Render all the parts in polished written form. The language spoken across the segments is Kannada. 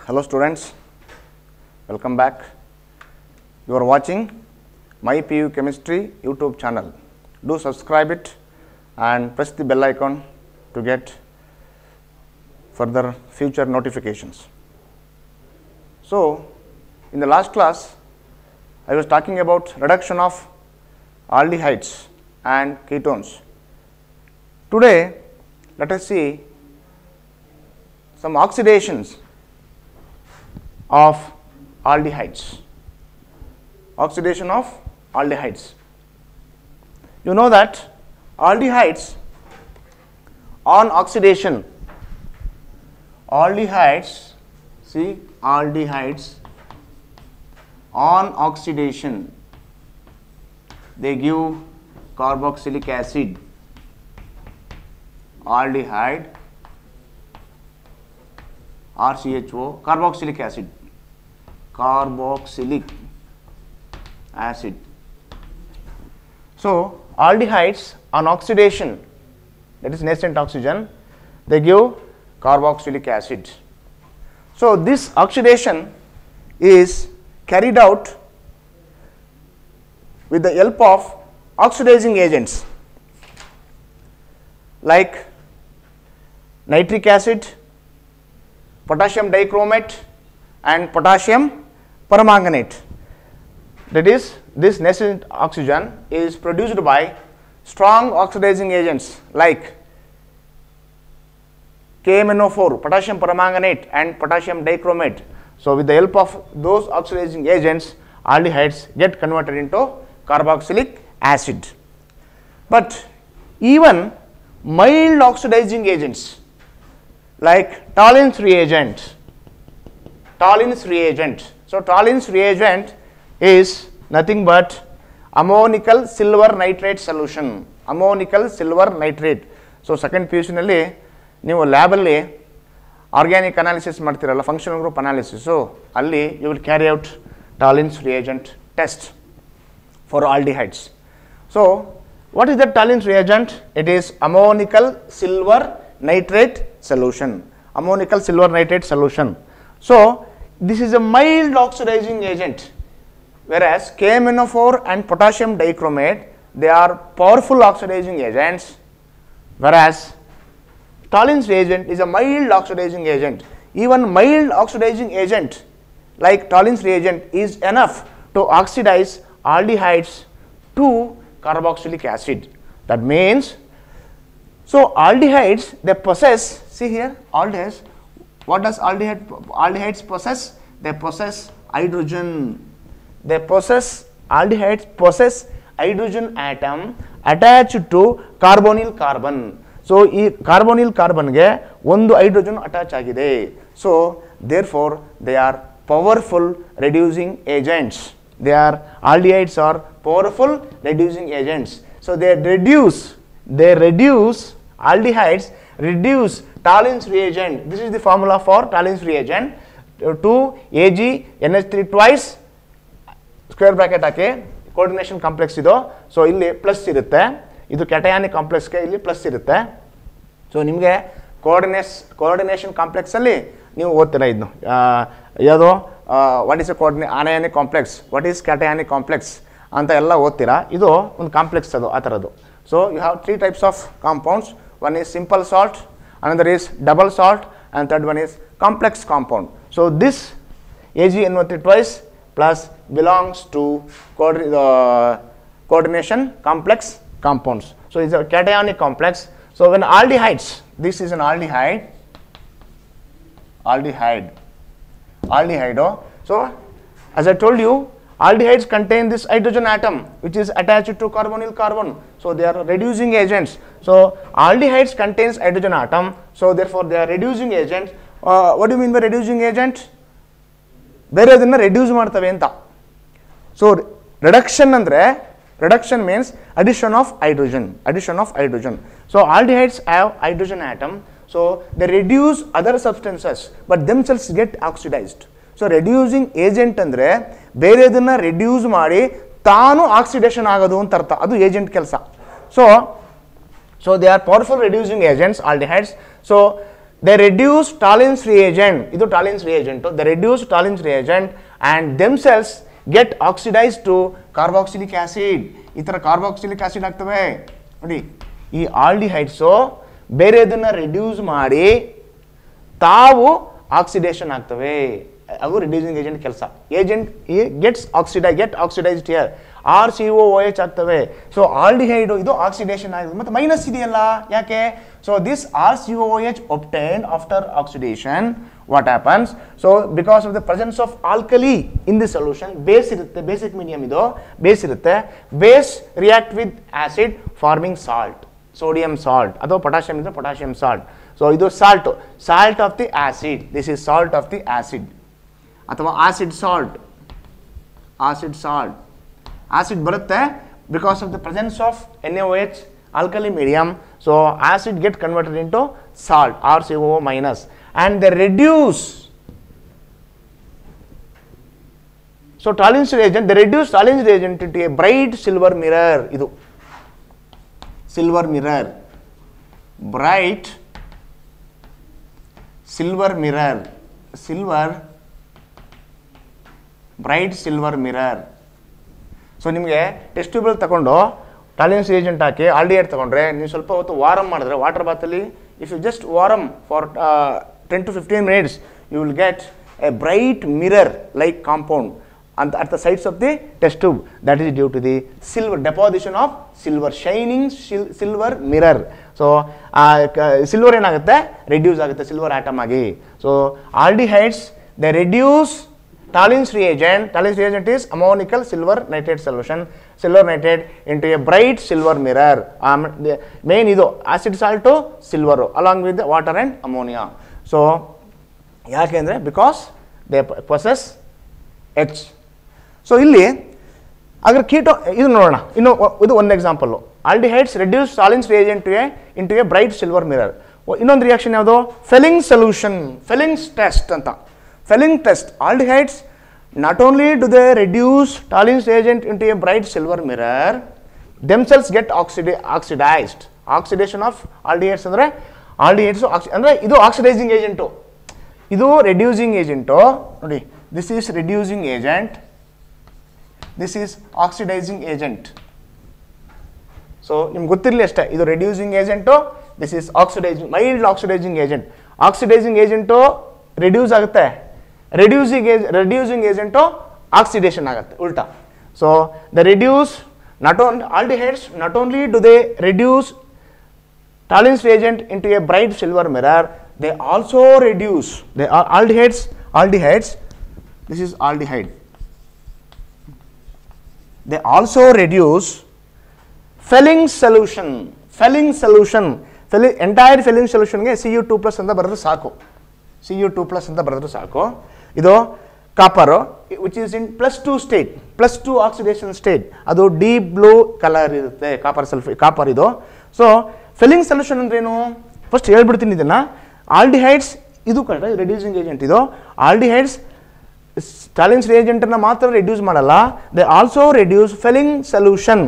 Hello students, welcome back. You are watching My PU Chemistry YouTube channel. Do subscribe it and press the bell icon to get further future notifications. So, in the last class, I was talking about reduction of aldehydes and ketones. Today, let us see some oxidations of aldehydes. Oxidation of aldehydes. You know that aldehydes on oxidation, aldehydes on oxidation, they give carboxylic acid, aldehyde, RCHO, carboxylic acid. So, aldehydes on oxidation, that is nascent oxygen, they give carboxylic acid. So, this oxidation is carried out with the help of oxidizing agents like nitric acid, potassium dichromate and potassium permanganate. That is, this nascent oxygen is produced by strong oxidizing agents like KMnO4, potassium permanganate and potassium dichromate. So, with the help of those oxidizing agents, aldehydes get converted into carboxylic acid. But even mild oxidizing agents like Tollin's reagent. So, Tollin's reagent is nothing but ammonical silver nitrate solution. Ammonical silver nitrate. So, second PUC nalli ನೀವು ಲ್ಯಾಬಲ್ಲಿ ಆರ್ಗ್ಯಾನಿಕ್ ಅನಾಲಿಸಿಸ್ ಮಾಡ್ತಿರಲ್ಲ, ಫಂಕ್ಷನಲ್ ಗ್ರೂಪ್ ಅನಾಲಿಸಿಸು, ಅಲ್ಲಿ you will carry out Tollens reagent test for aldehydes. So what is that Tollens reagent? It is ammoniacal silver nitrate solution. Ammonical silver nitrate solution. So, this is a mild oxidizing agent, whereas KMnO4 and potassium dichromate, they are powerful oxidizing agents, whereas Tollin's reagent is a mild oxidizing agent. Even mild oxidizing agent like Tollin's reagent is enough to oxidize aldehydes to carboxylic acid. That means, so aldehydes, they possess, see here, aldehydes, what does aldehydes possess? They possess hydrogen. Aldehydes possess hydrogen atom attached to carbonyl carbon. So, ಈ ಕಾರ್ಬೋನಿಲ್ ಕಾರ್ಬನ್ಗೆ ಒಂದು ಹೈಡ್ರೋಜನ್ ಅಟ್ಯಾಚ್ ಆಗಿದೆ. So therefore they are powerful reducing agents. Aldehydes are powerful reducing agents. So, they reduce aldehydes, reduce Tollin's reagent. This is the formula for Tollin's reagent. 2AgNH3 twice square bracket ಹಾಕಿ ಕೋಆರ್ಡಿನೇಷನ್ ಕಾಂಪ್ಲೆಕ್ಸ್ ಇದು. ಸೊ ಇಲ್ಲಿ ಪ್ಲಸ್ ಇರುತ್ತೆ, ಇದು ಕ್ಯಾಟಯಾನಿಕ್ ಕಾಂಪ್ಲೆಕ್ಸ್ಗೆ ಇಲ್ಲಿ ಪ್ಲಸ್ ಇರುತ್ತೆ. ಸೊ ನಿಮಗೆ ಕೋಆರ್ಡಿನೇಷನ್ ಕಾಂಪ್ಲೆಕ್ಸಲ್ಲಿ ನೀವು ಓದ್ತೀರಾ ಇದನ್ನು ಯಾವುದು what is anionic complex, what is cationic complex ಅಂತ ಎಲ್ಲ ಓದ್ತೀರಾ. ಇದು ಒಂದು ಕಾಂಪ್ಲೆಕ್ಸ್ ಅದು ಆ ಥರದ್ದು. So you have 3 types of compounds. One is simple salt, another is double salt, and third one is complex compound. So this AgNO3 twice plus belongs to coordination complex compounds. So it's a cationic complex. So when aldehydes, this is an aldehyde. So as I told you, aldehydes contain this hydrogen atom which is attached to carbonyl carbon. So they are reducing agents. So aldehydes contains hydrogen atom. So therefore they are reducing agents. What do you mean by reducing agent? ಬೇರೆದನ್ನು ರೆಡ್ಯೂಸ್ ಮಾಡ್ತವೆ ಅಂತ. ಸೊ ರಿಡಕ್ಷನ್ ಅಂದರೆ, reduction means addition of hydrogen. So aldehydes have hydrogen atom, so they reduce other substances but themselves get oxidized. So reducing agent ಅಂದ್ರೆ ಬೇರೆದನ್ನ ರೆಡ್ಯೂಸ್ ಮಾಡಿ ತಾನು ಆಕ್ಸಿಡೇಷನ್ ಆಗೋದು ಅಂತ ಅರ್ಥ, ಅದು ಏಜೆಂಟ್ ಕೆಲಸ. So they are powerful reducing agents, aldehydes. So they reduce Tollens reagent, ಇದು Tollens reagent, they reduce Tollens reagent and themselves get oxidized to carboxylic acid. ಈ ಥರ ಕಾರ್ಬಾಕ್ಸಿಲಿಕ್ ಆಸಿಡ್ ಆಗ್ತವೆ ನೋಡಿ. ಈ ಆಲ್ಡಿಹೈಡ್ಸು ಬೇರೆದನ್ನ ರಿಡ್ಯೂಸ್ ಮಾಡಿ ತಾವು ಆಕ್ಸಿಡೇಷನ್ ಆಗ್ತವೆ. ಅವು ರಿಡ್ಯೂಸಿಂಗ್ ಏಜೆಂಟ್ ಕೆಲಸ. Agent get oxidised here RCOOH ಆಗ್ತವೆ. ಸೊ ಆಲ್ಡಿಹೈಡ್ ಇದು ಆಕ್ಸಿಡೇಷನ್ ಆಗಿದೆ ಮತ್ತು ಮೈನಸ್ ಇದೆಯಲ್ಲ ಯಾಕೆ? So this RCOOH obtained after oxidation, what happens? So because of the presence of alkali in the solution, base ಇರುತ್ತೆ, ಬೇಸಿಕ್ ಮೀಡಿಯಂ ಇದು ಬೇಸ್ ಇರುತ್ತೆ, base react with acid farming salt, sodium salt ಅಥವಾ ಪೊಟ್ಯಾಷಿಯಂ ಇದ್ರೆ ಪೊಟ್ಯಾಷಿಯಂ ಸಾಲ್ಟ್. ಸೊ ಇದು salt of the acid, this is salt of the acid ಅಥವಾ ಆಸಿಡ್ ಸಾಲ್ಟ್. ಆಸಿಡ್ ಬರುತ್ತೆ because of the presence of NaOH alkali medium. So acid get converted into salt, RCOO minus, and they reduce. So Tollens reagent, they reduce Tollens reagent into a bright silver mirror. Idu silver mirror, bright silver mirror, bright silver mirror. So ನಿಮಗೆ ಟೆಸ್ಟ್ ಟ್ಯೂಬಲ್ ತಗೊಂಡು ಟಾಲಿಯನ್ಸ್ ಏಜೆಂಟ್ ಹಾಕಿ ಆಲ್ಡಿಹೈಡ್ ತಗೊಂಡ್ರೆ ನೀವು ಸ್ವಲ್ಪ ಹೊತ್ತು ವಾರಮ್ ಮಾಡಿದ್ರೆ ವಾಟರ್ ಬಾತಲ್ಲಿ, if you just warm for 10 to 15 minutes, you will get a bright mirror like compound at the sides of the test tube. That is due to the silver deposition of silver, shining silver mirror. So silver ಏನಾಗುತ್ತೆ, ರಿಡ್ಯೂಸ್ ಆಗುತ್ತೆ ಸಿಲ್ವರ್ ಆಟಮ್ ಆಗಿ. So aldehydes they reduce Tollens reagent is ammonical silver nitrate solution, silver nitrate into a bright silver mirror. Main idu acid salt to silver along with the water and ammonia. So yakendre because they possess H. So illi agar keto idu nodona, idu one example. Aldehydes reduce Tollens reagent into a bright silver mirror. Innond reaction yavado, Fehling solution, Fehling's test anta. Fehling test, aldehydes not only do they reduce Tollens reagent into a bright silver mirror, themselves get oxidized. Oxidation of aldehydes andre aldehydes andre idu oxidizing agent, idu reducing agent nodi. This is reducing agent, this is oxidizing agent. So ನಿಮ್ಗೆ ಗೊತ್ತಿರಲಿ ಅಷ್ಟೇ, ಇದು reducing agent, this is oxidizing, mild oxidizing agent. Oxidizing agent reduce ಆಗುತ್ತೆ, reducing agent oxidation ಆಗುತ್ತೆ ಉಲ್ಟಾ. So the reduce aldehydes not only do they reduce Tollens reagent into a bright silver mirror, they also reduce aldehydes, this is aldehyde, they also reduce Fehling solution. Entire Fehling solution ಗೆ Cu2+ ಅಂತ ಬರೆದ್ರೆ ಸಾಕು, Cu2+ ಅಂತ ಬರೆದ್ರೆ ಸಾಕು. ಇದು copper which is in +2 state, +2 oxidation state, ಅದು ಡೀಪ್ ಬ್ಲೂ ಕಲರ್ ಇರುತ್ತೆ ಕಾಪರ್ ಇದು. ಸೊ ಫೆಲಿಂಗ್ ಸೊಲ್ಯೂಷನ್ ಅಂದ್ರೇನು ಫಸ್ಟ್ ಹೇಳ್ಬಿಡ್ತೀನಿ ಇದನ್ನ. ಆಲ್ಡಿಹೈಡ್ಸ್ ಇದು ಕರೆಕ್ಟ್ ರಿಡ್ಯೂಸಿಂಗ್ ಏಜೆಂಟ್, ಇದು ಆಲ್ಡಿಹೈಡ್ಸ್ Tollens reagent ಅನ್ನ ಮಾತ್ರ ರಿಡ್ಯೂಸ್ ಮಾಡಲ್ಲ, ದೇ ಆಲ್ಸೋ ರಿಡ್ಯೂಸ್ ಫೆಲಿಂಗ್ ಸೊಲ್ಯೂಷನ್.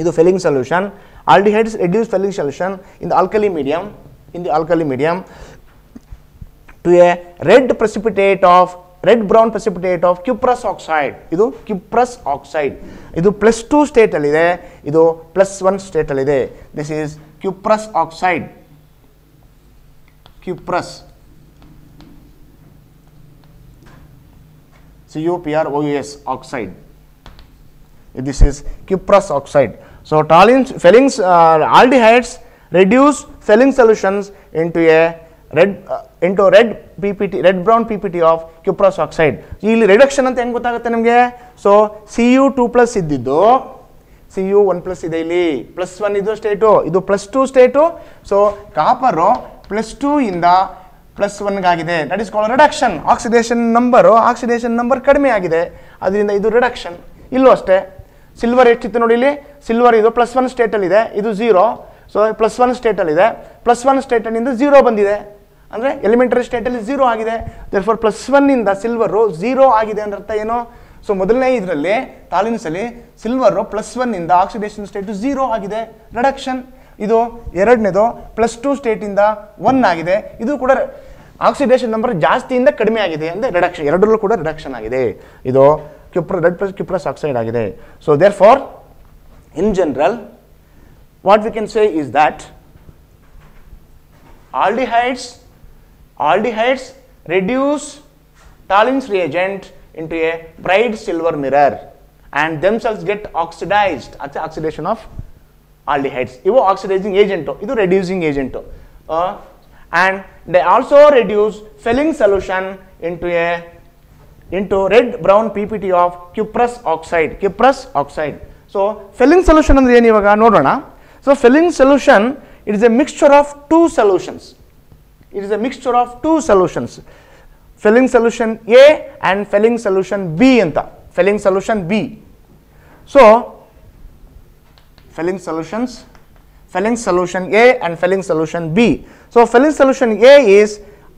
ಇದು ಫೆಲಿಂಗ್ solution. Aldehydes reduce Fehling solution in the alkali medium, to a red brown precipitate of cuprous oxide. ಇದು cuprous oxide, ಇದು +2 ಸ್ಟೇಟ್ ಅಲ್ಲಿ ಇದೆ, ಇದು +1 ಸ್ಟೇಟ್ ಅಲ್ಲಿ ಇದೆ. This is cuprous oxide, cuprous CuProus oxide. This is cuprous oxide. So Fehling's aldehydes reduce Fehling solutions into a red brown PPT of cuprous oxide. ಇಲ್ಲಿ ರಿಡಕ್ಷನ್ ಅಂತ ಹೆಂಗೆ ಗೊತ್ತಾಗುತ್ತೆ ನಮಗೆ? ಸೊ Cu2+ ಇದ್ದಿದ್ದು Cu1+ ಇದೆ, ಇಲ್ಲಿ +1 ಇದು ಸ್ಟೇಟು, ಇದು +2 ಸ್ಟೇಟು. ಸೊ ಕಾಪರು +2 ಇಂದ +1 ಆಗಿದೆ, that is called reduction. Oxidation number ಕಡಿಮೆ ಆಗಿದೆ, ಅದರಿಂದ ಇದು ರಿಡಕ್ಷನ್. ಇಲ್ಲೂ ಅಷ್ಟೇ ಸಿಲ್ವರ್ ಎಷ್ಟಿತ್ತು ನೋಡಿ, ಇಲ್ಲಿ ಸಿಲ್ವರ್ ಇದು +1 ಸ್ಟೇಟಲ್ಲಿ ಇದೆ, ಇದು 0. ಸೊ +1 ಸ್ಟೇಟಲ್ಲಿ ಇದೆ, +1 ಸ್ಟೇಟಲ್ಲಿಂದ 0 ಬಂದಿದೆ, ಅಂದರೆ ಎಲಿಮೆಂಟರಿ ಸ್ಟೇಟಲ್ಲಿ 0 ಆಗಿದೆ. ದೇರ್ಫೋರ್ +1 ಇಂದ ಸಿಲ್ವರು 0 ಆಗಿದೆ ಅಂದ್ರೆ ಅರ್ಥ ಏನು? ಸೊ ಮೊದಲನೇ ಇದರಲ್ಲಿ ಟಾಲಿನ್ಸಲ್ಲಿ ಸಿಲ್ವರು +1 ಇಂದ ಆಕ್ಸಿಡೇಷನ್ ಸ್ಟೇಟು 0 ಆಗಿದೆ, ರಿಡಕ್ಷನ್. ಇದು ಎರಡನೇದು +2 ಸ್ಟೇಟಿಂದ 1 ಆಗಿದೆ. ಇದು ಕೂಡ ಆಕ್ಸಿಡೇಷನ್ ನಂಬರ್ ಜಾಸ್ತಿಯಿಂದ ಕಡಿಮೆ ಆಗಿದೆ ಅಂದರೆ ರಿಡಕ್ಷನ್, ಎರಡರಲ್ಲೂ ಕೂಡ ರಿಡಕ್ಷನ್ ಆಗಿದೆ. ಇದು ರೆಡ್ ಪ್ಲಸ್ ಕ್ಯುಪ್ರಸ್ ಆಕ್ಸೈಡ್ ಆಗಿದೆ. So therefore in general what we can say is that aldehydes reduce Tahlin's reagent into a bright silver mirror and themselves get oxidized. That's the oxidation of aldehydes. Ivo oxidizing agent, idu reducing agent. And they also reduce filling solution into red brown PPT of cuprous oxide. So filling solution andre ಏನು ಇವಾಗ ನೋಡೋಣ. So filling solution, it is a mixture of two solutions. Filling solution A and filling solution B anta. Filling solution B. So filling solution A and filling solution B. So filling solution A is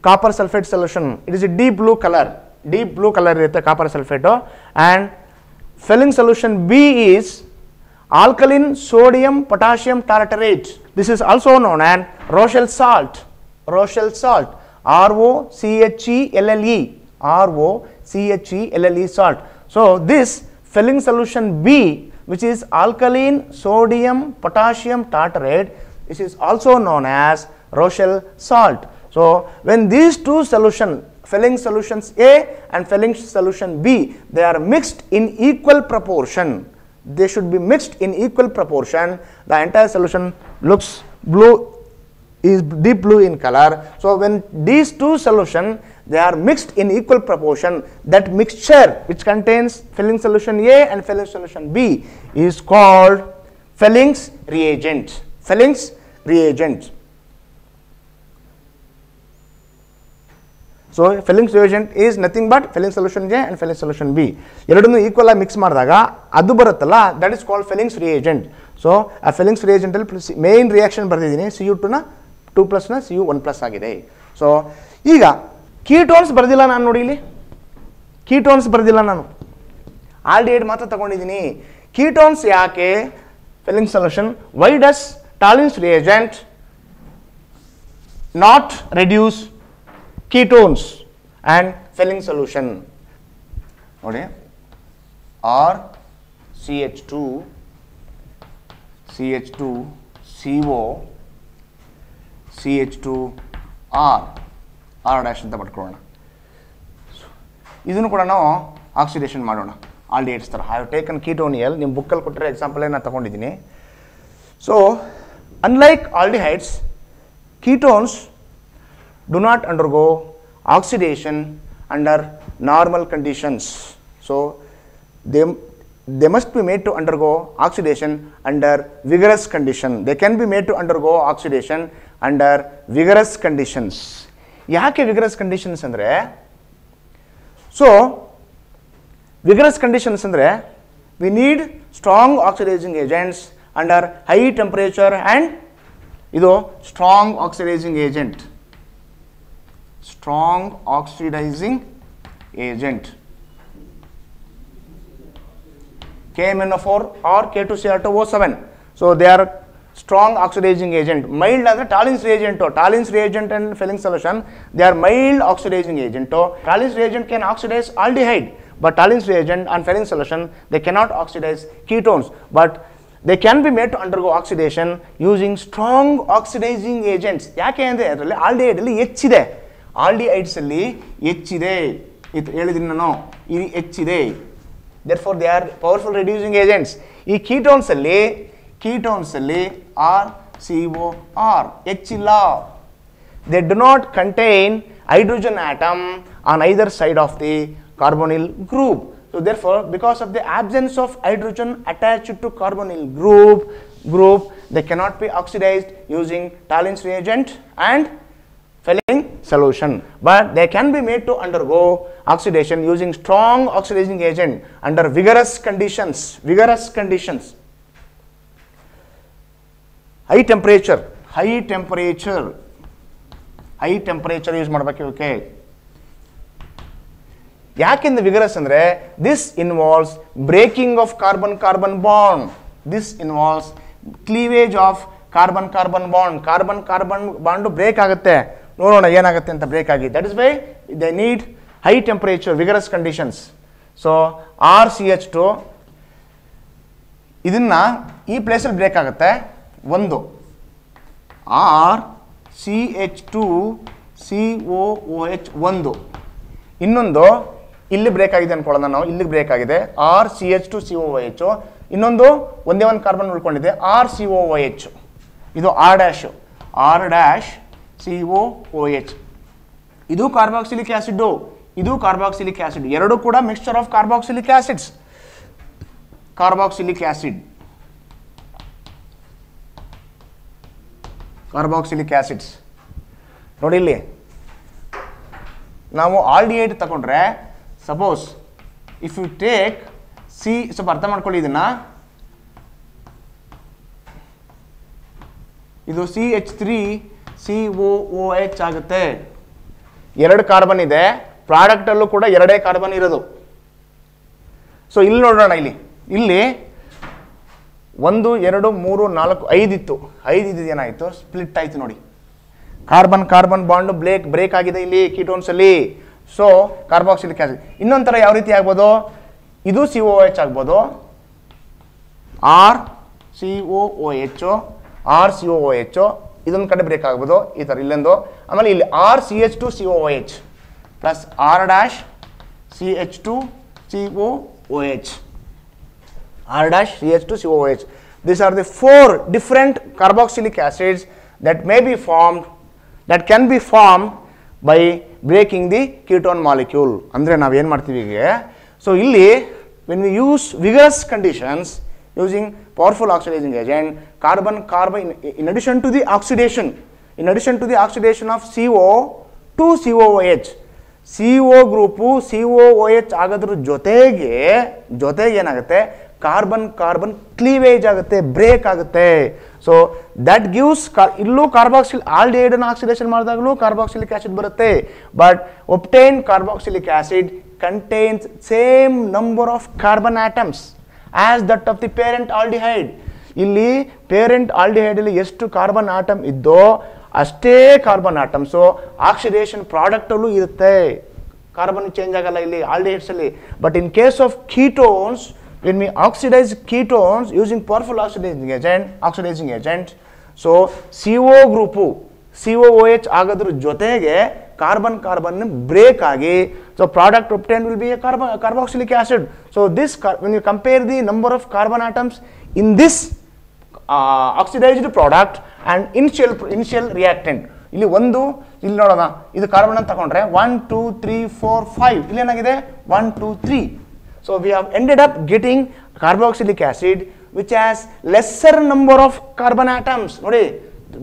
copper sulfate solution. It is a deep blue color irutte copper sulfate. And filling solution B is alkaline sodium potassium tartarate. This is also known as Rochelle salt. ROCHELLE salt. So this filling solution B, which is alkaline sodium potassium tartarate, this is also known as Rochelle salt. So when these two filling solutions A and filling solution B, they are mixed in equal proportion. They should be mixed in equal proportion. The entire solution looks blue, is deep blue in color. So when these two solutions, they are mixed in equal proportion, that mixture which contains filling solution A and filling solution B is called Felling's reagent. So Felling's reagent is nothing but filling solution A and filling solution B. ಎರಡನ್ನೂ ಈಕ್ವಲ್ ಆಗಿ ಮಿಕ್ಸ್ ಮಾಡಿದಾಗ ಅದು ಬರುತ್ತಲ್ಲ, that is called Felling's reagent. So ಆ Felling's reagent ಅಲ್ಲಿ ಮೇನ್ ರಿಯಾಕ್ಷನ್ ಬರೆದಿದ್ದೀನಿ, Cu2 ನ 2+ ನ Cu1+ ಆಗಿದೆ. ಸೊ ಈಗ ಕೀಟೋನ್ಸ್ ಬರೆದಿಲ್ಲ ನಾನು, ನೋಡಿ ಇಲ್ಲಿ ಕೀಟೋನ್ಸ್ ಬರೆದಿಲ್ಲ ನಾನು, ಆಲ್ಡಿಹೈಡ್ ಮಾತ್ರ ತಗೊಂಡಿದ್ದೀನಿ. ಕೀಟೋನ್ಸ್ ಯಾಕೆ Felling's solution? Why does Tahlin's reagent not reduce ketones and Felling's solution? ನೋಡಿ, R CH2 CO CH2 R dash ಅಂತ ಬರ್ಕೊಳ್ಳೋಣ. ಇದನ್ನು ಕೂಡ ನಾವು ಆಕ್ಸಿಡೇಷನ್ ಮಾಡೋಣ ಆಲ್ಡಿಹೈಡ್ಸ್ ಥರ. ಐ ಹ್ಯಾವ್ ಟೇಕನ್ ಕೀಟೋನಿಯಲ್, ನಿಮ್ಮ ಬುಕ್ಕಲ್ಲಿ ಕೊಟ್ಟರೆ ಎಕ್ಸಾಂಪಲ್ ನಾನು ತಗೊಂಡಿದ್ದೀನಿ. So unlike aldehydes, ketones do not undergo oxidation under normal conditions. So they must be made to undergo oxidation under vigorous condition. They can be made to undergo oxidation under vigorous conditions. ಯಾಕೆ vigorous conditions ಅಂದರೆ, ಸೊ vigorous conditions ಅಂದರೆ we need strong oxidizing agents under high temperature and ಇದು strong oxidizing agent. KMnO4 or K2Cr2O7. So they are strong oxidizing agent. Mild ಅಂದ್ರೆ Tahlin's reagent. Tahlin's reagent and filling solution, they are mild oxidizing agent. Tahlin's reagent can oxidize aldehyde, but Tahlin's reagent and filling solution, they cannot oxidize ketones, but they can be made to undergo oxidation using strong oxidizing agents. ಯಾಕೆ ಅಂದರೆ ಅದರಲ್ಲಿ ಆಲ್ಡಿಹೈಡ್ ಅಲ್ಲಿ ಹೆಚ್ಚಿದೆ, ಆಲ್ಡಿಹೈಡ್ಸ್ ಅಲ್ಲಿ ಹೆಚ್ಚಿದೆ, ಇದು ಹೇಳಿದ್ದೀನಿ ನಾನು, ಇಲ್ಲಿ ಹೆಚ್ಚಿದೆ. therefore they are powerful reducing agents. ಈ ketones ಅಲ್ಲಿ R COR ಹೆಚ್ಚಿಲ್ಲ. they do not contain hydrogen atom on either side of the carbonyl group. So therefore, because of the absence of hydrogen attached to carbonyl group, they cannot be oxidized using Tahlin's reagent and Felling solution, but they can be made to undergo oxidation using strong oxidizing agent under vigorous conditions. High temperature use ಮಾಡಬೇಕು. ಓಕೆ, ಯಾಕೆಂದ್ರೆ ವಿಗರಸ್ ಅಂದ್ರೆ this involves breaking of carbon bond, this involves cleavage of carbon carbon bond break ಆಗುತ್ತೆ. ನೋಡೋಣ ಏನಾಗುತ್ತೆ ಅಂತ ಬ್ರೇಕ್ ಆಗಿ. That is why they need high temperature vigorous conditions. So RCH2 ಇದನ್ನ ಈ ಪ್ಲೇಸಲ್ಲಿ ಬ್ರೇಕ್ ಆಗುತ್ತೆ. ಒಂದು RCH2COOH ಒಂದು, ಇನ್ನೊಂದು ಇಲ್ಲಿ ಬ್ರೇಕ್ ಆಗಿದೆ ಅನ್ಕೊಳ್ಳೋಣ ನಾವು, ಇಲ್ಲಿಗೆ ಬ್ರೇಕ್ ಆಗಿದೆ RCH2COOH, ಇನ್ನೊಂದು ಒಂದೇ ಒಂದು ಕಾರ್ಬನ್ ಉಳ್ಕೊಂಡಿದೆ RCOOH. ಇದು R-COOH. ಇದು ಕಾರ್ಬಾಕ್ಸಿಲಿಕ್ ಆಸಿಡ್, ಇದು ಕಾರ್ಬಾಕ್ಸಿಲಿಕ್ ಆಸಿಡ್, ಎರಡು ಕೂಡ mixture of carboxylic acids. Carboxylic acids ನೋಡಿ ಇಲ್ಲಿ ನಾವು ಆಲ್ಡಿಹೈಡ್ ತಗೊಂಡ್ರೆ, suppose if you take see, ಸ್ವಲ್ಪ ಅರ್ಥ ಮಾಡ್ಕೊಳ್ಳಿ ಇದನ್ನ, ಇದು CH3COOH ಆಗುತ್ತೆ. ಎರಡು ಕಾರ್ಬನ್ ಇದೆ, ಪ್ರಾಡಕ್ಟ್ ಅಲ್ಲೂ ಕೂಡ ಎರಡೇ ಕಾರ್ಬನ್ ಇರೋದು. ಸೊ ಇಲ್ಲಿ ನೋಡೋಣ, ಇಲ್ಲಿ 1 2 3 4 5 ಇತ್ತು, 5 ಏನಾಯಿತು, ಸ್ಪ್ಲಿಟ್ ಆಯಿತು ನೋಡಿ. ಕಾರ್ಬನ್ ಬಾಂಡ್ ಬ್ರೇಕ್ ಆಗಿದೆ ಇಲ್ಲಿ ಕೀಟೋನ್ಸ್ ಅಲ್ಲಿ. ಸೊ ಕಾರ್ಬಾಕ್ಸಿಲಿಕ್ ಆಸಿಡ್ ಇನ್ನೊಂದು ಥರ ಯಾವ ರೀತಿ ಆಗ್ಬೋದು, ಇದು COOH ಆಗ್ಬೋದು, RCOOH ಇದೊಂದು ಕಡೆ ಬ್ರೇಕ್ ಆಗ್ಬೋದು ಈ ಥರ ಇಲ್ಲೊಂದು. ಆಮೇಲೆ ಇಲ್ಲಿ RCH2COOH plus R-CH2COOH. These are the 4 different carboxylic acids that can be formed by breaking the ketone molecule. ಅಂದರೆ ನಾವು ಏನು ಮಾಡ್ತೀವಿ ಈಗ, ಸೊ ಇಲ್ಲಿ when we use vigorous conditions using powerful oxidizing agent, carbon in addition to the oxidation of CO to COOH, CO group COOH ಆಗೋದ್ರ ಜೊತೆಗೆ ಏನಾಗುತ್ತೆ, ಕಾರ್ಬನ್ ಕ್ಲೀವೇಜ್ ಆಗುತ್ತೆ, ಬ್ರೇಕ್ ಆಗುತ್ತೆ. ಸೊ ದಟ್ ಗಿವ್ಸ್, ಇಲ್ಲೂ ಕಾರ್ಬಾಕ್ಸಿಲ್ ಆಲ್ಡಿಹೈಡನ್ನು ಆಕ್ಸಿಡೇಷನ್ ಮಾಡಿದಾಗಲೂ ಕಾರ್ಬಾಕ್ಸಿಲಿಕ್ ಆಸಿಡ್ ಬರುತ್ತೆ. But obtain carboxylic acid contains same number of carbon atoms as that of the parent aldehyde. ಇಲ್ಲಿ ಪೇರೆಂಟ್ ಆಲ್ಡಿಹೈಡಲ್ಲಿ ಎಷ್ಟು ಕಾರ್ಬನ್ ಆಟಮ್ ಇದ್ದೋ ಅಷ್ಟೇ ಕಾರ್ಬನ್ ಆಟಮ್ಸು ಆಕ್ಸಿಡೇಷನ್ ಪ್ರಾಡಕ್ಟಲ್ಲೂ ಇರುತ್ತೆ, ಕಾರ್ಬನ್ ಚೇಂಜ್ ಆಗಲ್ಲ ಇಲ್ಲಿ ಆಲ್ಡಿಹೈಡ್ಸಲ್ಲಿ. But in case of ketones, when we oxidize ketones using powerful oxidizing agent, so CO group COOH ಆಗೋದ್ರ ಜೊತೆಗೆ ಕಾರ್ಬನ್ ಬ್ರೇಕ್ ಆಗಿ, so product obtained will be a carboxylic acid. So this, when you compare the number of carbon atoms in this oxidized product and initial reactant, ಇಲ್ಲಿ ಇಲ್ಲಿ ನೋಡೋಣ, ಇದು ಕಾರ್ಬನ್ ಅಂತ ತಗೊಂಡ್ರೆ 1 2 3 4 5, ಇಲ್ಲಿ ಏನಾಗಿದೆ 1 2 3. So we have ended up getting carboxylic acid which has lesser number of carbon atoms. Nodi,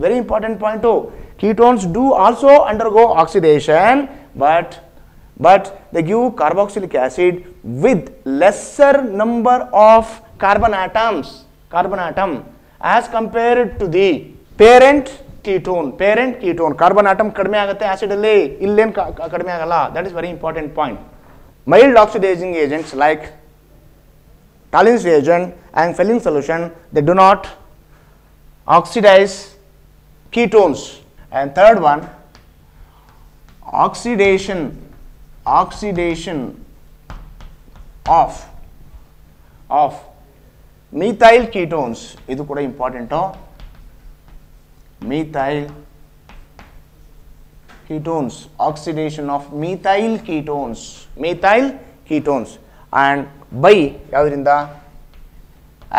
very important point too. Ketones do also undergo oxidation, but they give carboxylic acid with lesser number of carbon atom as compared to the parent ketone. Carbon atom kadme agutte acid alli, illen kadme agalla. That is very important point. Mild oxidizing agents like Thalins reagent and Fehling solution, they do not oxidize ketones. And third one, oxidation of methyl ketones. Idu kuda important. Methyl ketones, oxidation of methyl ketones and by ಯಾವುದರಿಂದ,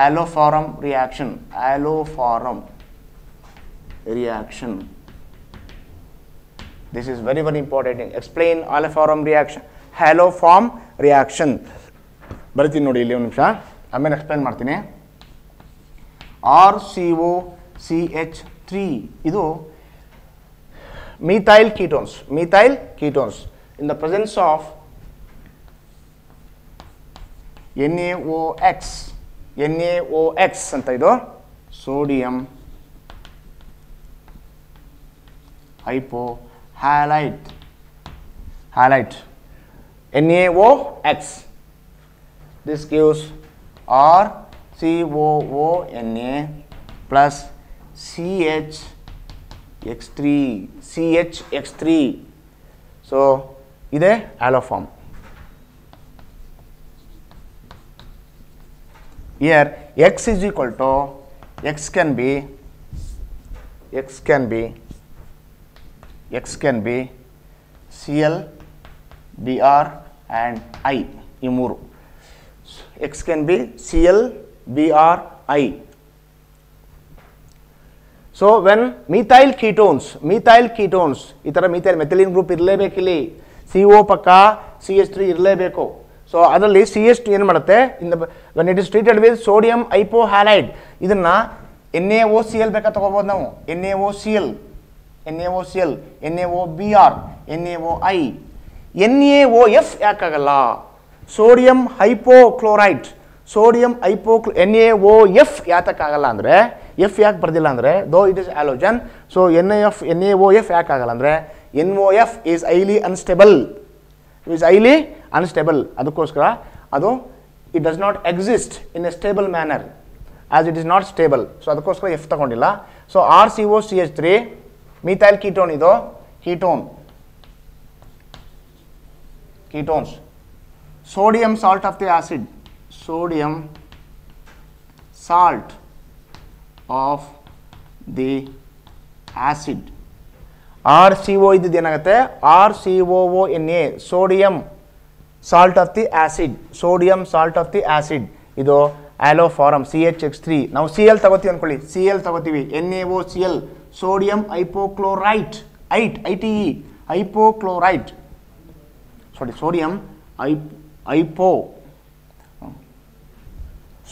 alloforum reaction. This is very important. Explain alloforum reaction. ಬರ್ತೀನಿ ನೋಡಿ ಇಲ್ಲಿ ಒಂದು ನಿಮಿಷ, ಆಮೇಲೆ ಎಕ್ಸ್ಪ್ಲೈನ್ ಮಾಡ್ತೀನಿ. RCOCH3 ಇದು methyl ketones in the presence of NaOX ಅಂತ ಇದು sodium hypohalite NaOX. This gives RCOONA plus CHX3 so ಇದೆ alloform. Here X is equal to X can be Cl, Br and I ಈ ಮೂರು X can be Cl, Br, I. So when methyl ketones ಈ ಥರ ಮೆಥಿಲಿನ್ ಗ್ರೂಪ್ ಇರಲೇಬೇಕಿಲ್ಲಿ, CO ಪಕ್ಕ CH3 ಇರಲೇಬೇಕು. ಸೊ ಅದರಲ್ಲಿ CH2 ಏನು ಮಾಡುತ್ತೆ, when it is treated with sodium hypohalide ಇದನ್ನು NaOCl ಬೇಕಾ ತಗೋಬೋದು ನಾವು, NaOCl, NaOBr, NaOI, NaOF ಯಾಕಾಗಲ್ಲ, ಸೋಡಿಯಂ ಹೈಪೋಕ್ಲೋರೈಡ್, NaOF ಯಾತಕ್ಕಾಗಲ್ಲ ಅಂದರೆ, ಎಫ್ ಯಾಕೆ ಬರ್ದಿಲ್ಲ ಅಂದರೆ though it is halogen, so NaOF ಯಾಕಾಗಲ್ಲ ಅಂದರೆ NOF ಈಸ್ ಹೈಲಿ ಅನ್ಸ್ಟೇಬಲ್, ಅದಕ್ಕೋಸ್ಕರ ಅದು it does not exist in a stable manner as it is not stable, so ಅದಕ್ಕೋಸ್ಕರ ಎಫ್ ತಗೊಂಡಿಲ್ಲ. ಸೊ RCOCH3 ಮಿಥೈಲ್ ಕೀಟೋನ್, ಇದು ketones, sodium salt of the acid, RCO ಇದ್ದು ಏನಾಗುತ್ತೆ, RCOONA, sodium salt of the acid, ಇದು alloform CHX3. ನಾವು Cl ತಗೋತೀವಿ ಅನ್ಕೊಳ್ಳಿ, NaOCl, sodium hypochlorite, ITE, hypochlorite,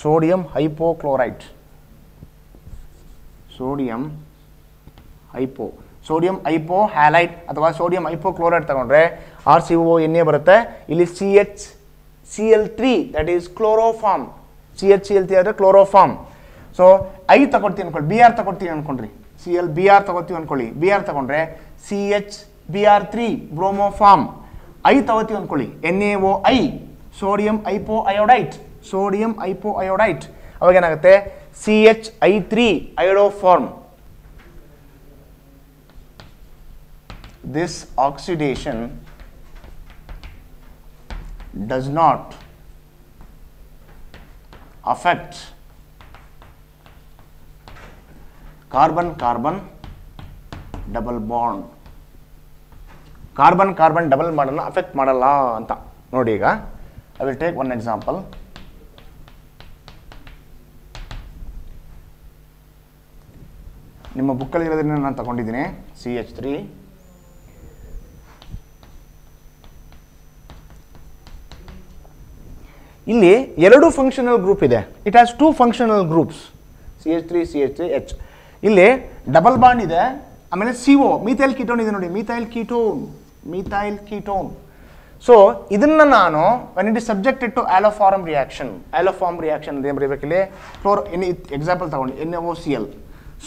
sodium hypochlorite, sodium hypohalide ಅಥವಾ sodium hypochlorite ತಗೊಂಡ್ರೆ RCONA ಬರುತ್ತೆ, ಇಲ್ಲಿ CHCl3 that is chloroform, CHCl3 ಅಂದರೆ ಕ್ಲೋರೋಫಾರ್ಮ್. ಸೊ ಐ ತಗೊಳ್ತೀವಿ ಅನ್ಕೊಳ್ಳಿ, BR ತಗೊಳ್ತೀವಿ ಅನ್ಕೊಂಡ್ರಿ, ClBr ತಗೋತೀವಿ ಅನ್ಕೊಳ್ಳಿ, BR ತಗೊಂಡ್ರೆ CHBr3 ಬ್ರೋಮೋಫಾರ್ಮ್. ಐ ತಗೋತೀವಿ ಅನ್ಕೊಳ್ಳಿ, NaOI, ಸೋಡಿಯಂ ಹೈಪೋಅಯೋಡೈಟ್, ಅವಾಗ ಏನಾಗುತ್ತೆ CHI3 iodoform. This oxidation does not affect carbon-carbon double bond. Carbon double ಬಾಂಡನ್ನು ಅಫೆಕ್ಟ್ ಮಾಡಲ್ಲ ಅಂತ ನೋಡಿ. ಈಗ I will take one example. ನಿಮ್ಮ ಬುಕ್ಕಲ್ಲಿ ಇರೋದನ್ನ ನಾನು ತಗೊಂಡಿದ್ದೀನಿ, CH3, ಇಲ್ಲಿ ಎರಡು ಫಂಕ್ಷನಲ್ ಗ್ರೂಪ್ ಇದೆ. It has 2 functional groups, CH3H. ಇಲ್ಲಿ ಡಬಲ್ ಬಾಂಡ್ ಇದೆ, ಆಮೇಲೆ CO ಮಿಥೈಲ್ ಕೀಟೋನ್ ಇದೆ ನೋಡಿ, ಮಿಥೈಲ್ ಕೀಟೋನ್. ಸೊ ಇದನ್ನು ನಾನು when it is subjected to alloform reaction ಅಂತ ಏನು ಬರೀಬೇಕಿಲ್ಲಿ, ಎಕ್ಸಾಂಪಲ್ ತಗೊಂಡು NaOCl,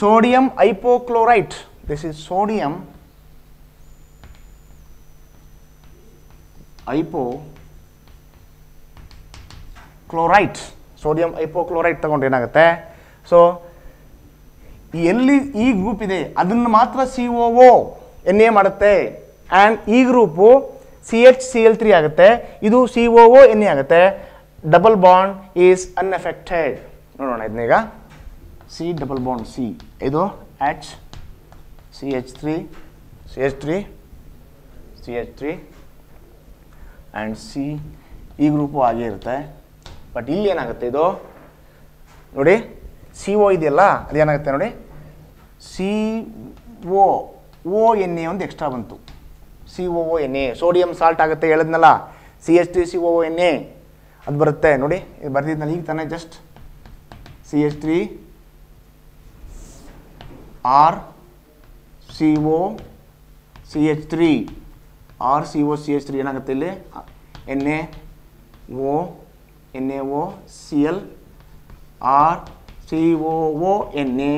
sodium hypochlorite, this is sodium hypochlorite ತಗೊಂಡ್ರೆ ಏನಾಗುತ್ತೆ, ಸೊ ಎಲ್ಲಿ ಈ ಗ್ರೂಪ್ ಇದೆ ಅದನ್ನು ಮಾತ್ರ COO NA ಮಾಡುತ್ತೆ, ಆ್ಯಂಡ್ ಈ ಗ್ರೂಪು CHCl3 ಆಗುತ್ತೆ, ಇದು COO NA ಆಗುತ್ತೆ. Double bond is unaffected. ನೋಡೋಣ ಇದನ್ನೀಗ, C ಡಬಲ್ ಬಾಂಡ್ C, ಇದು H CH3 ಆ್ಯಂಡ್ C, ಈ ಗ್ರೂಪು ಹಾಗೆ ಇರುತ್ತೆ. ಬಟ್ ಇಲ್ಲಿ ಏನಾಗುತ್ತೆ, ಇದು ನೋಡಿ CO ಇದೆಯಲ್ಲ, ಅದೇನಾಗುತ್ತೆ ನೋಡಿ, COONA ಒಂದು ಎಕ್ಸ್ಟ್ರಾ ಬಂತು, COONA, ಸೋಡಿಯಂ ಸಾಲ್ಟ್ ಆಗುತ್ತೆ ಹೇಳಿದ್ನಲ್ಲ, CH3COONA ಅದು ಬರುತ್ತೆ ನೋಡಿ, ಇದು ಬರ್ತಿದ್ನಲ್ಲ ಈಗ ತಾನೇ ಜಸ್ಟ್, CH3 RCOCH3 ಏನಾಗುತ್ತೆ ಇಲ್ಲಿ, NaOCl RCOONA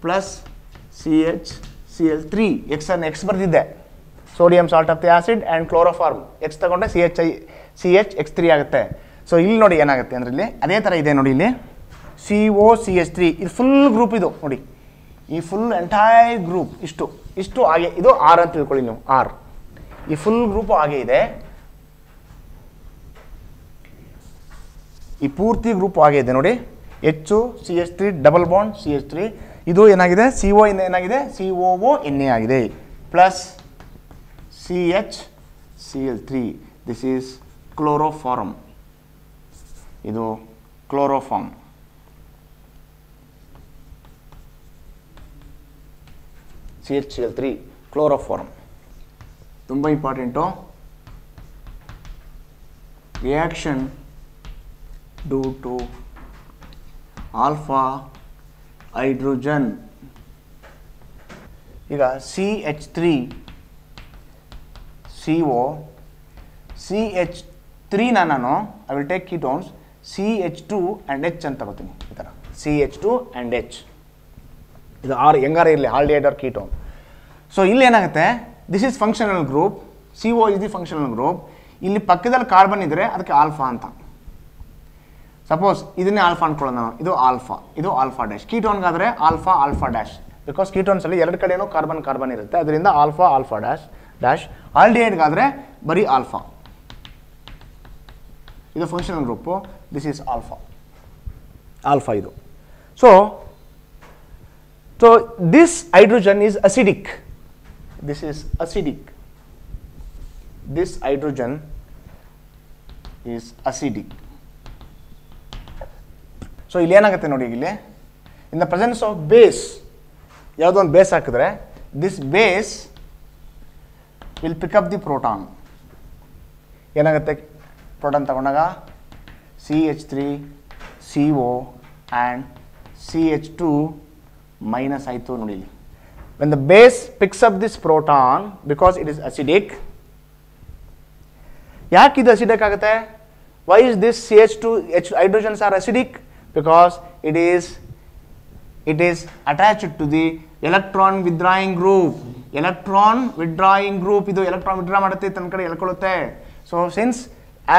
plus CHCl3, X ಬರ್ತಿದ್ದೆ, sodium salt of the acid and chloroform, X ತಗೊಂಡ್ರೆ CHX3 ಆಗುತ್ತೆ. ಸೊ ಇಲ್ಲಿ ನೋಡಿ ಏನಾಗುತ್ತೆ ಅಂದರೆ, ಇಲ್ಲಿ ಅದೇ ಥರ ಇದೆ ನೋಡಿ, ಇಲ್ಲಿ COCH3 ಇದು ಫುಲ್ ಗ್ರೂಪ್, ಇದು ನೋಡಿ ಈ ಫುಲ್ ಎಂಟೈರ್ ಗ್ರೂಪ್ ಇಷ್ಟು ಹಾಗೆ, ಇದು ಆರ್ ಅಂತ ತಿಳ್ಕೊಳ್ಳಿ ನೀವು, ಆರ್. ಈ ಫುಲ್ ಗ್ರೂಪ್ ಹಾಗೆ ಇದೆ, ಈ ಪೂರ್ತಿ ಗ್ರೂಪ್ ಹಾಗೆ ಇದೆ ನೋಡಿ. ಹೆಚ್ಚು CH3 ಡಬಲ್ ಬಾಂಡ್ CH3, ಇದು ಏನಾಗಿದೆ CO ಇಂದ ಏನಾಗಿದೆ COO Na ಆಗಿದೆ, plus CHCl3. This is chloroform, ಇದು ಕ್ಲೋರೋಫಾರ್ಮ್. CHCl3 ಕ್ಲೋರೋಫಾರ್ಮ್ ತುಂಬ important. Reaction due to alpha hydrogen. ಈಗ CH3 CO, CH3 ನಾನು I will take ketones CH2 and H ಅಂತ ತಗೋತೀನಿ. ಈ ಥರ CH2 ಆ್ಯಂಡ್ H, ಇದು ಹೆಂಗಾರ ಇರಲಿ ಆಲ್ಡಿಹೈಡ್ ಆರ್ ಕೀಟೋನ್. ಸೊ ಇಲ್ಲಿ ಏನಾಗುತ್ತೆ, this is functional group, CO is the functional group. ಇಲ್ಲಿ ಪಕ್ಕದಲ್ಲಿ ಕಾರ್ಬನ್ ಇದ್ದರೆ ಅದಕ್ಕೆ ಆಲ್ಫಾ ಅಂತ. ಸಪೋಸ್ ಇದನ್ನೇ ಆಲ್ಫಾ ಅನ್ಕೊಳ್ಳೋಣ ನಾವು, ಇದು ಆಲ್ಫಾ, ಇದು ಆಲ್ಫಾ ಡ್ಯಾಶ್. ಕೀಟೋನ್ಗಾದರೆ ಆಲ್ಫಾ ಆಲ್ಫಾ ಡ್ಯಾಶ್, ಬಿಕಾಸ್ ಕೀಟೋನ್ಸಲ್ಲಿ ಎರಡು ಕಡೆಯೂ ಕಾರ್ಬನ್ ಕಾರ್ಬನ್ ಇರುತ್ತೆ, ಅದರಿಂದ ಆಲ್ಫಾ ಆಲ್ಫಾ ಡ್ಯಾಶ್ ಡ್ಯಾಶ್. ಆಲ್ಡಿಹೈಡ್ಗಾದರೆ ಬರೀ ಆಲ್ಫಾ, ಇದು functional group, this is alpha, alpha ಇದು. So this hydrogen is acidic, this is acidic, this hydrogen is acidic. So ಇಲ್ಲಿ ಏನಾಗುತ್ತೆ ನೋಡಿ, ಇಲ್ಲಿ in the presence of base, ಯಾವುದೋ ಒಂದು ಬೇಸ್ ಹಾಕಿದ್ರೆ this base will pick up the proton. ಏನಾಗುತ್ತೆ, ಪ್ರೋಟಾನ್ ತಗೊಂಡಾಗ CH3 CO and CH2 minus ಆಯಿತು ನೋಡಿ. When the base picks up this proton because it is acidic. ಯಾಕೆ ಇದು ಅಸಿಡಿಕ್ ಆಗುತ್ತೆ? Why is this CH2 hydrogens are acidic? Because it is attached to the electron withdrawing group. Electron withdrawing group, ಇದು electron withdraw ಮಾಡುತ್ತೆ, ತನ್ನ ಕಡೆ ಎಳ್ಕೊಳ್ಳುತ್ತೆ. So since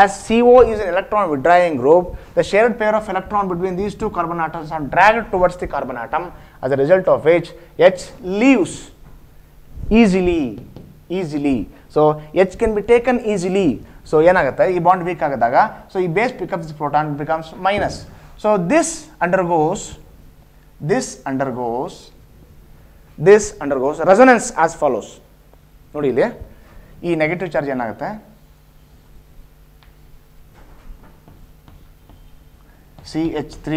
as CO is an electron withdrawing group, the shared pair of electron between these two carbon atoms are dragged towards the carbon atom, as a result of which H leaves easily. So H can be taken easily. So ಏನಾಗುತ್ತೆ, ಈ ಬಾಂಡ್ ವೀಕ್ ಆಗಿದಾಗ, so ಈ base pick up this proton, becomes minus. So this undergoes resonance as follows. ನೋಡಿ ಇಲ್ಲಿ ಈ ನೆಗೆಟಿವ್ ಚಾರ್ಜ್ ಏನಾಗುತ್ತೆ, CH3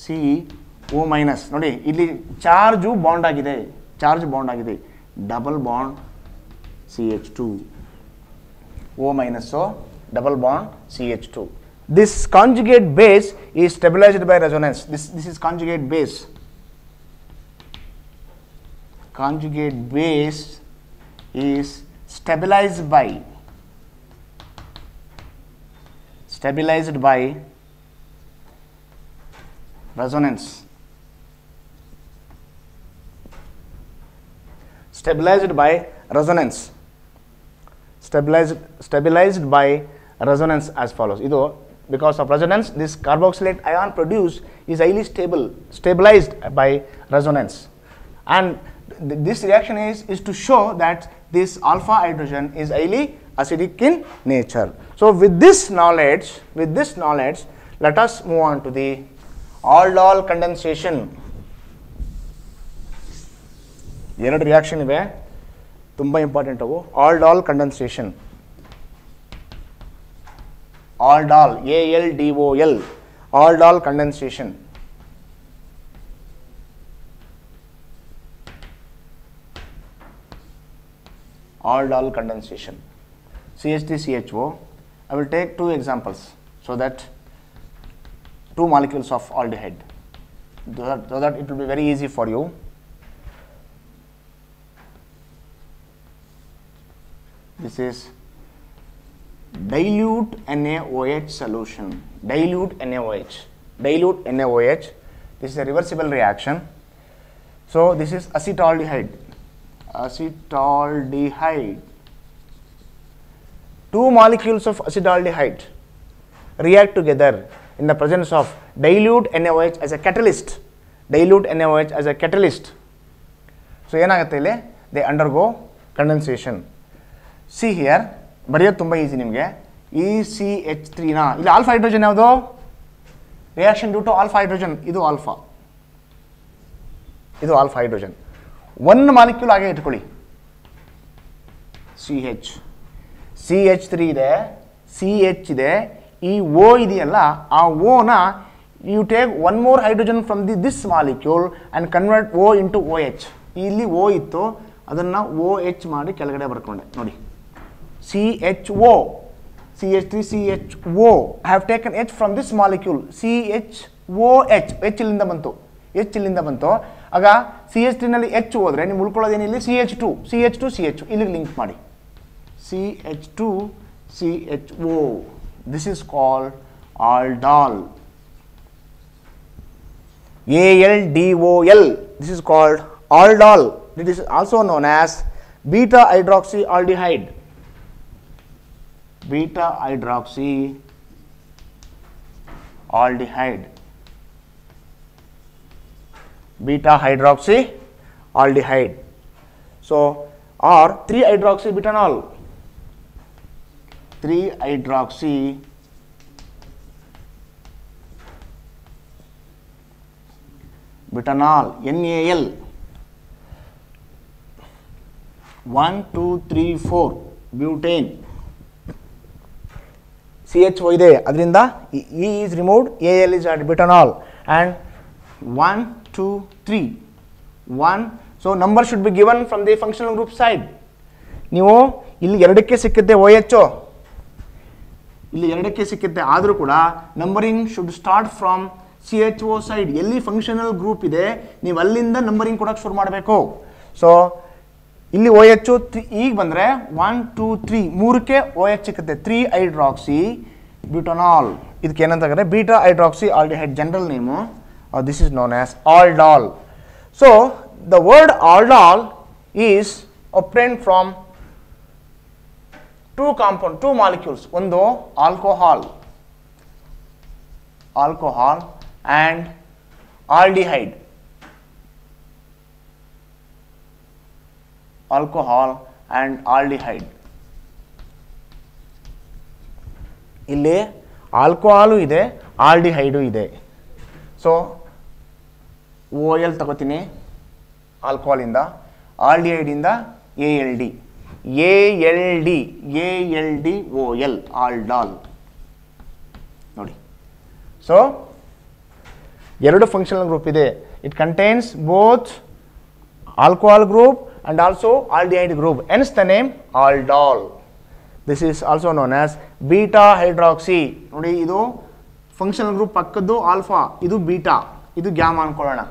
CO ಮೈನಸ್. ನೋಡಿ ಇಲ್ಲಿ ಚಾರ್ಜು ಬಾಂಡ್ ಆಗಿದೆ, double bond CH2, O minus, double bond CH2. This conjugate base is stabilized by resonance. This is conjugate base. Conjugate base is stabilized by resonance. Stabilized by resonance as follows. Because of resonance, this carboxylate ion produced is highly stabilized by resonance, and this reaction is to show that this alpha hydrogen is highly acidic in nature. So with this knowledge, let us move on to the aldol condensation. ಎರಡು ರಿಯಾಕ್ಷನ್ ಇವೆ, ತುಂಬ ಇಂಪಾರ್ಟೆಂಟ್ ಅವು. aldol condensation, aldol, ALDOL, aldol condensation. Aldol condensation, CH3CHO. I will take two examples so that two molecules of aldehyde, so that it will be very easy for you. This is dilute NaOH solution, dilute NaOH. This is a reversible reaction. So this is acetaldehyde. Two molecules of acetaldehyde react together in the presence of dilute NaOH as a catalyst. Dilute NaOH as a catalyst. So ಏನಾಗುತ್ತೆ ಇಲ್ಲಿ, they undergo condensation. See here, ಬರೆಯೋದು ತುಂಬ ಈಸಿ ನಿಮಗೆ. ECH3ನ ಇಲ್ಲಿ ಆಲ್ಫಾ ಹೈಡ್ರೋಜನ್ ಯಾವುದು? Reaction due to alpha hydrogen. ಇದು ಆಲ್ಫಾ, ಇದು ಆಲ್ಫಾ ಹೈಡ್ರೋಜನ್. ಒಂದು ಮಾಲಿಕ್ಯೂಲ್ ಹಾಗೆ ಇಟ್ಕೊಳ್ಳಿ. CH3 ಇದೆ, CH ಇದೆ, ಈ O ಇದೆಯಲ್ಲ, ಆ ಓನ you take one more hydrogen from this molecule and convert O into OH. ಇಲ್ಲಿ O ಇತ್ತು, ಅದನ್ನು OH ಮಾಡಿ ಕೆಳಗಡೆ ಬರ್ಕೊಂಡೆ ನೋಡಿ. CHO, CH3 CHO. I have taken H from this molecule, CHOH. H ಇಲ್ಲಿಂದ ಬಂತು, H ಇಲ್ಲಿಂದ ಬಂತು. ಆಗ CH3ನಲ್ಲಿ H ಹೋದರೆ ನೀವು ಉಳ್ಕೊಳ್ಳೋದೇನಿಲ್ಲ, CH2 CH. ಇಲ್ಲಿಗೆ ಲಿಂಕ್ ಮಾಡಿ, CH2 CHO. This is called aldol. ALDOL. This is called aldol. It is also known as beta hydroxyaldehyde. Beta hydroxyaldehyde. Beta hydroxyaldehyde. So, or 3-hydroxybutanol. 3-hydroxybutanol, NaL. 1 2 3 4 butane. CHO ಇದೆ, ಅದರಿಂದ E is removed, AL is added, butanol. And 1 2 3 1. So number should be given from the functional group side. ನೀವು ಇಲ್ಲಿ ಎರಡಕ್ಕೆ ಸಿಕ್ಕುತ್ತೆ OH, ಇಲ್ಲಿ ಎರಡಕ್ಕೆ ಸಿಕ್ಕುತ್ತೆ, ಆದರೂ ಕೂಡ numbering should start from CHO side. ಎಲ್ಲಿ ಫಂಕ್ಷನಲ್ ಗ್ರೂಪ್ ಇದೆ ನೀವು ಅಲ್ಲಿಂದ ನಂಬರಿಂಗ್ ಕೊಡೋಕ್ಕೆ ಶುರು ಮಾಡಬೇಕು. ಸೊ ಇಲ್ಲಿ OH ಈಗ ಬಂದರೆ 1 2 3 ಮೂರಕ್ಕೆ OH ಸಿಕ್ಕುತ್ತೆ, 3-hydroxybutanol. ಇದಕ್ಕೆ ಏನಂತಾರೆ, beta hydroxy aldehyde, general name. This is known as aldol. So the word aldol is obtained from two molecules. One alcohol and aldehyde. Alcohol and aldehyde. ಇಲ್ಲಿ ಆಲ್ಕೋಹಾಲು ಇದೆ, ಆಲ್ಡಿಹೈಡು ಇದೆ. ಸೊ OL ತಗೋತೀನಿ ಆಲ್ಕೋಹಾಲಿಂದ, ಆಲ್ಡಿಹೈಡಿಂದ ALD OL, ಆಲ್ಡಾಲ್ ನೋಡಿ. ಸೊ ಎರಡು ಫಂಕ್ಷನಲ್ ಗ್ರೂಪ್ ಇದೆ. It contains both alcohol group and also aldehyde group, hence the name aldol. This is also known as beta hydroxy. ನೋಡಿ, ಇದು ಫಂಕ್ಷನಲ್ ಗ್ರೂಪ್ ಪಕ್ಕದ್ದು ಆಲ್ಫಾ, ಇದು ಬೀಟಾ, ಇದು ಗ್ಯಾಮಾ ಅನ್ಕೊಳ್ಳೋಣ.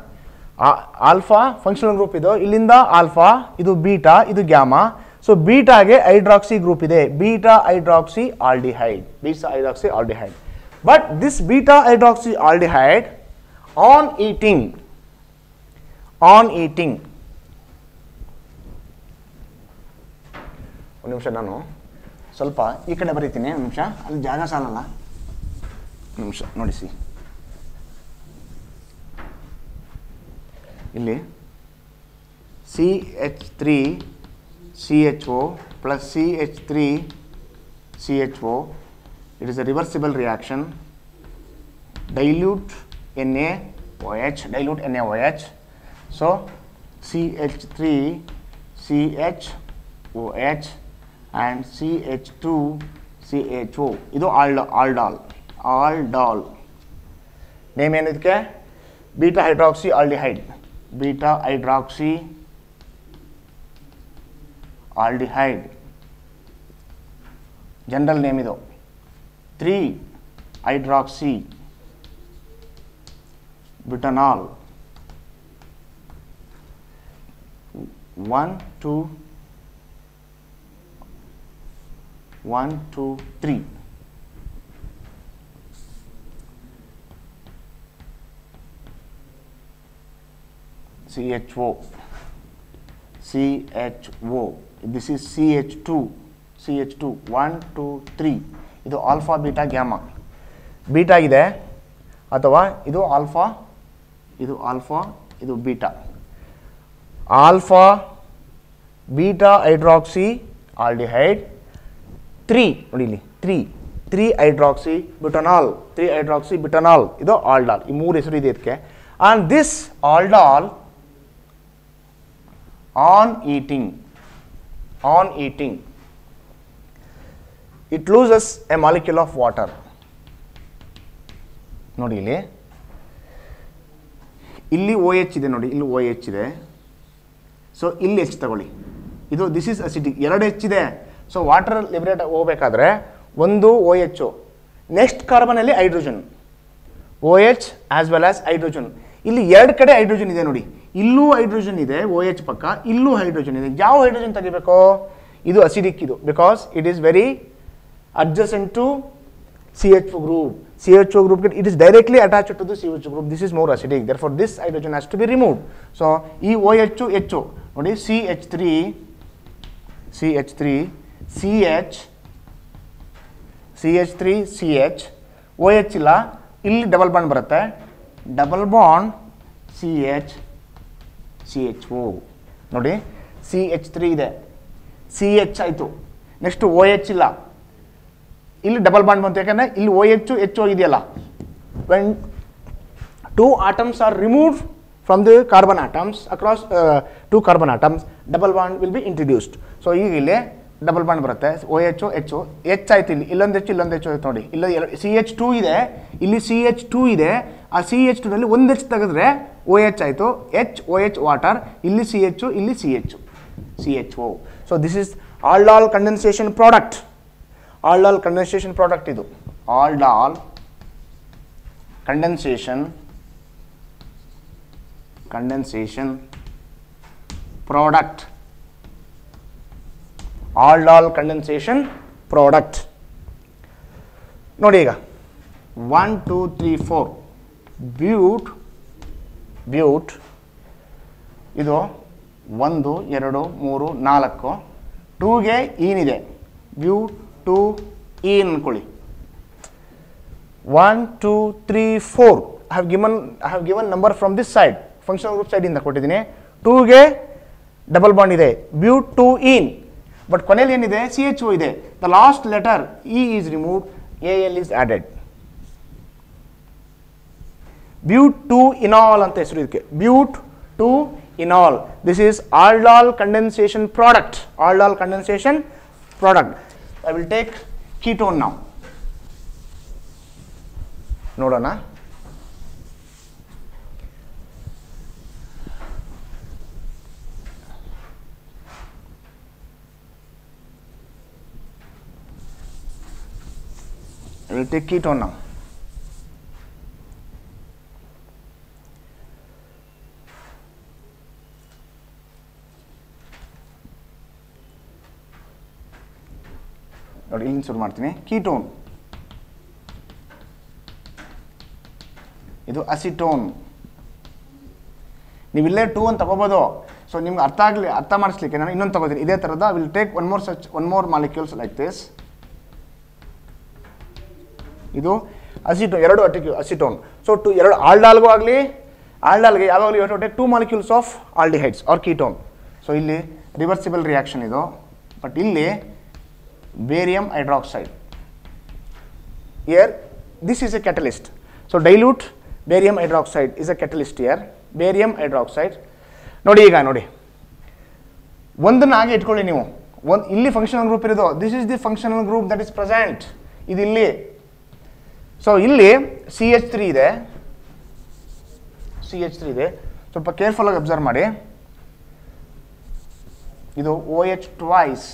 ಆಲ್ಫಾ ಫಂಕ್ಷನಲ್ ಗ್ರೂಪ್ ಇದು, ಇಲ್ಲಿಂದ ಆಲ್ಫಾ, ಇದು ಬೀಟಾ, ಇದು ಗ್ಯಾಮಾ. ಸೊ ಬೀಟಾಗೆ ಹೈಡ್ರಾಕ್ಸಿ ಗ್ರೂಪ್ ಇದೆ, beta hydroxy aldehyde, but this beta hydroxy aldehyde on eating ಒಂದು ನಿಮಿಷ, ನಾನು ಸ್ವಲ್ಪ ಈ ಕಡೆ ಬರೀತೀನಿ, ಒಂದು ನಿಮಿಷ, ಅಲ್ಲಿ ಜಾಗ ಸಾಲಲ್ಲ, ನಿಮಿಷ ನೋಡಿಸಿ. ಇಲ್ಲಿ CH3CHO plus CH3CHO, it is a reversible reaction. Dilute NaOH. So CH3CHOH and CH2CHO. ಇದು aldol. ನೇಮ್ ಏನು ಇದಕ್ಕೆ? Beta hydroxy aldehyde, general name ಇದು. 3-hydroxybutanol. 1 2 3. CHO. This is CH2. 1 2 3. ಇದು ಆಲ್ಫಾ ಬೀಟಾ ಗ್ಯಾಮಾ. ಬೀಟಾ ಇದೆ ಅಥವಾ ಇದು ಆಲ್ಫಾ, ಇದು ಆಲ್ಫಾ, ಇದು beta. Alpha beta hydroxy aldehyde 3 ನೋಡಿ ಇಲ್ಲಿ 3 ಹೈಡ್ರಾಕ್ಸಿ ಬ್ಯುಟನಾಲ್, 3 ಹೈಡ್ರಾಕ್ಸಿ ಬ್ಯುಟನಾಲ್, ಇದು ಆಲ್ಡಾಲ್. ಈ 3 ಹೆಸರು ಇದೆ ಇದಕ್ಕೆ. And this aldol on eating it loses a molecule of water. ನೋಡಿ ಇಲ್ಲಿ OH ಇದೆ ನೋಡಿ, ಇಲ್ಲಿ OH ಇದೆ. ಸೊ ಇಲ್ಲಿ H ತಗೊಳ್ಳಿ, ಇದು ದಿಸ್ ಇಸ್ ಅಸಿಟಿಕ್, 2 H ಇದೆ. ಸೊ ವಾಟರ್ ಲಿಬರೇಟ್ ಹೋಗಬೇಕಾದ್ರೆ ಒಂದು OH, ನೆಕ್ಸ್ಟ್ ಕಾರ್ಬನಲ್ಲಿ hydrogen, OH as well as hydrogen. ಇಲ್ಲಿ 2 ಕಡೆ ಹೈಡ್ರೋಜನ್ ಇದೆ ನೋಡಿ, ಇಲ್ಲೂ ಹೈಡ್ರೋಜನ್ ಇದೆ OH ಪಕ್ಕ, ಇಲ್ಲೂ ಹೈಡ್ರೋಜನ್ ಇದೆ. ಯಾವ ಹೈಡ್ರೋಜನ್ ತೆಗಿಬೇಕು? ಇದು ಅಸಿಡಿಕ್, ಇದು because it is very adjacent to CH4 group. CH4 group, it is directly attached to the CH4 group. This is more acidic. Therefore, this hydrogen has to be removed. So, E OH HO. Nodi CH3, CH, CH3, CH, OH illa, illi double bond barutte. Double bond CH, CHO. Nodi CH3 ide. CH aitu. Next OH illa. ಇಲ್ಲಿ ಡಬಲ್ ಬಾಂಡ್ ಬಂತು, ಯಾಕಂದರೆ ಇಲ್ಲಿ OH HO ಇದೆಯಲ್ಲ. When 2 atoms are removed from the carbon atoms across 2 carbon atoms, double bond will be introduced. So ಈಗ ಇಲ್ಲಿ ಡಬಲ್ ಬಾಂಡ್ ಬರುತ್ತೆ, OH HO, H ಆಯ್ತು, ಇಲ್ಲಿ ಇಲ್ಲೊಂದು H ಇಲ್ಲೊಂದು H ಆಯ್ತು ನೋಡಿ. ಇಲ್ಲ CH2 ಇದೆ, ಇಲ್ಲಿ CH2 ಇದೆ. ಆ CH2 ನಲ್ಲಿ ಒಂದು H ತೆಗೆದ್ರೆ OH ಆಯಿತು, OH ವಾಟರ್, ಇಲ್ಲಿ CH, ಇಲ್ಲಿ CHO. So this is aldol condensation product. Aldol condensation product ಇದು. Aldol condensation product. Aldol condensation product ನೋಡಿ. ಈಗ 1 2 3 4 ಬ್ಯೂಟ್ ಇದು 1 2 3 4, 2ಗೆ ಏನಿದೆ ಬ್ಯೂಟ್ 2 E ಅನ್ಕೊಳ್ಳಿ. 1 2 3 4 I have given number from this side, functional group side ಇಂದ ಕೊಟ್ಟಿದ್ದೀನಿ. 2ಗೆ ಡಬಲ್ ಬಾಂಡ್ ಇದೆ, ಬ್ಯೂಟ್ 2 ಈನ್. ಬಟ್ ಕೊನೆಯಲ್ಲಿ ಏನಿದೆ CHO ಇದೆ. The last letter E is removed, AL is added. But 2 enal ಅಂತ ಹೆಸರು ಇದಕ್ಕೆ, but 2 enal. This is aldol condensation product. I will take ketone now. ನೋಡೋಣ. I will take ketone now. ನೋಡಿ ಇಲ್ಲಿ ಶುರು ಮಾಡ್ತೀನಿ. ಕೀಟೋನ್, ಇದು ಅಸಿಟೋನ್. ನೀವು ಇಲ್ಲೇ 2 ಅಂತ ತಗೋಬೋದು. ಸೊ ನಿಮ್ಗೆ ಅರ್ಥ ಮಾಡಿಸ್ಲಿಕ್ಕೆ ನಾನು ಇನ್ನೊಂದು ತಗೋತೀನಿ ಇದೇ ಥರದ. Will take one more molecules like this. ಇದು ಅಸಿಟೋನ್, 2 ಅಸಿಟೋನ್. ಸೊ 2 ಆಲ್ಡಾಲ್ಗೂ ಆಗಲಿ, ಆಲ್ಡಾಲ್ಗೆ ಯಾವಾಗಲೂ you have to take 2 molecules of aldehydes or ketone. So ಇಲ್ಲಿ ರಿವರ್ಸಿಬಲ್ ರಿಯಾಕ್ಷನ್ ಇದು. ಬಟ್ ಇಲ್ಲಿ barium hydroxide. Here this is a catalyst. So dilute barium hydroxide is a catalyst here. Barium hydroxide. ನೋಡಿ ಈಗ ನೋಡಿ, ಒಂದನ್ನು ಹಾಗೆ ಇಟ್ಕೊಳ್ಳಿ ನೀವು. ಇಲ್ಲಿ ಫಂಕ್ಷನಲ್ ಗ್ರೂಪ್ ಇರೋದು, this is the functional group that is present. ಇದು ಇಲ್ಲಿ. ಸೊ ಇಲ್ಲಿ CH3 ಇದೆ, ಸ್ವಲ್ಪ ಕೇರ್ಫುಲ್ ಆಗಿ ಅಬ್ಸರ್ವ್ ಮಾಡಿ. ಇದು OH twice,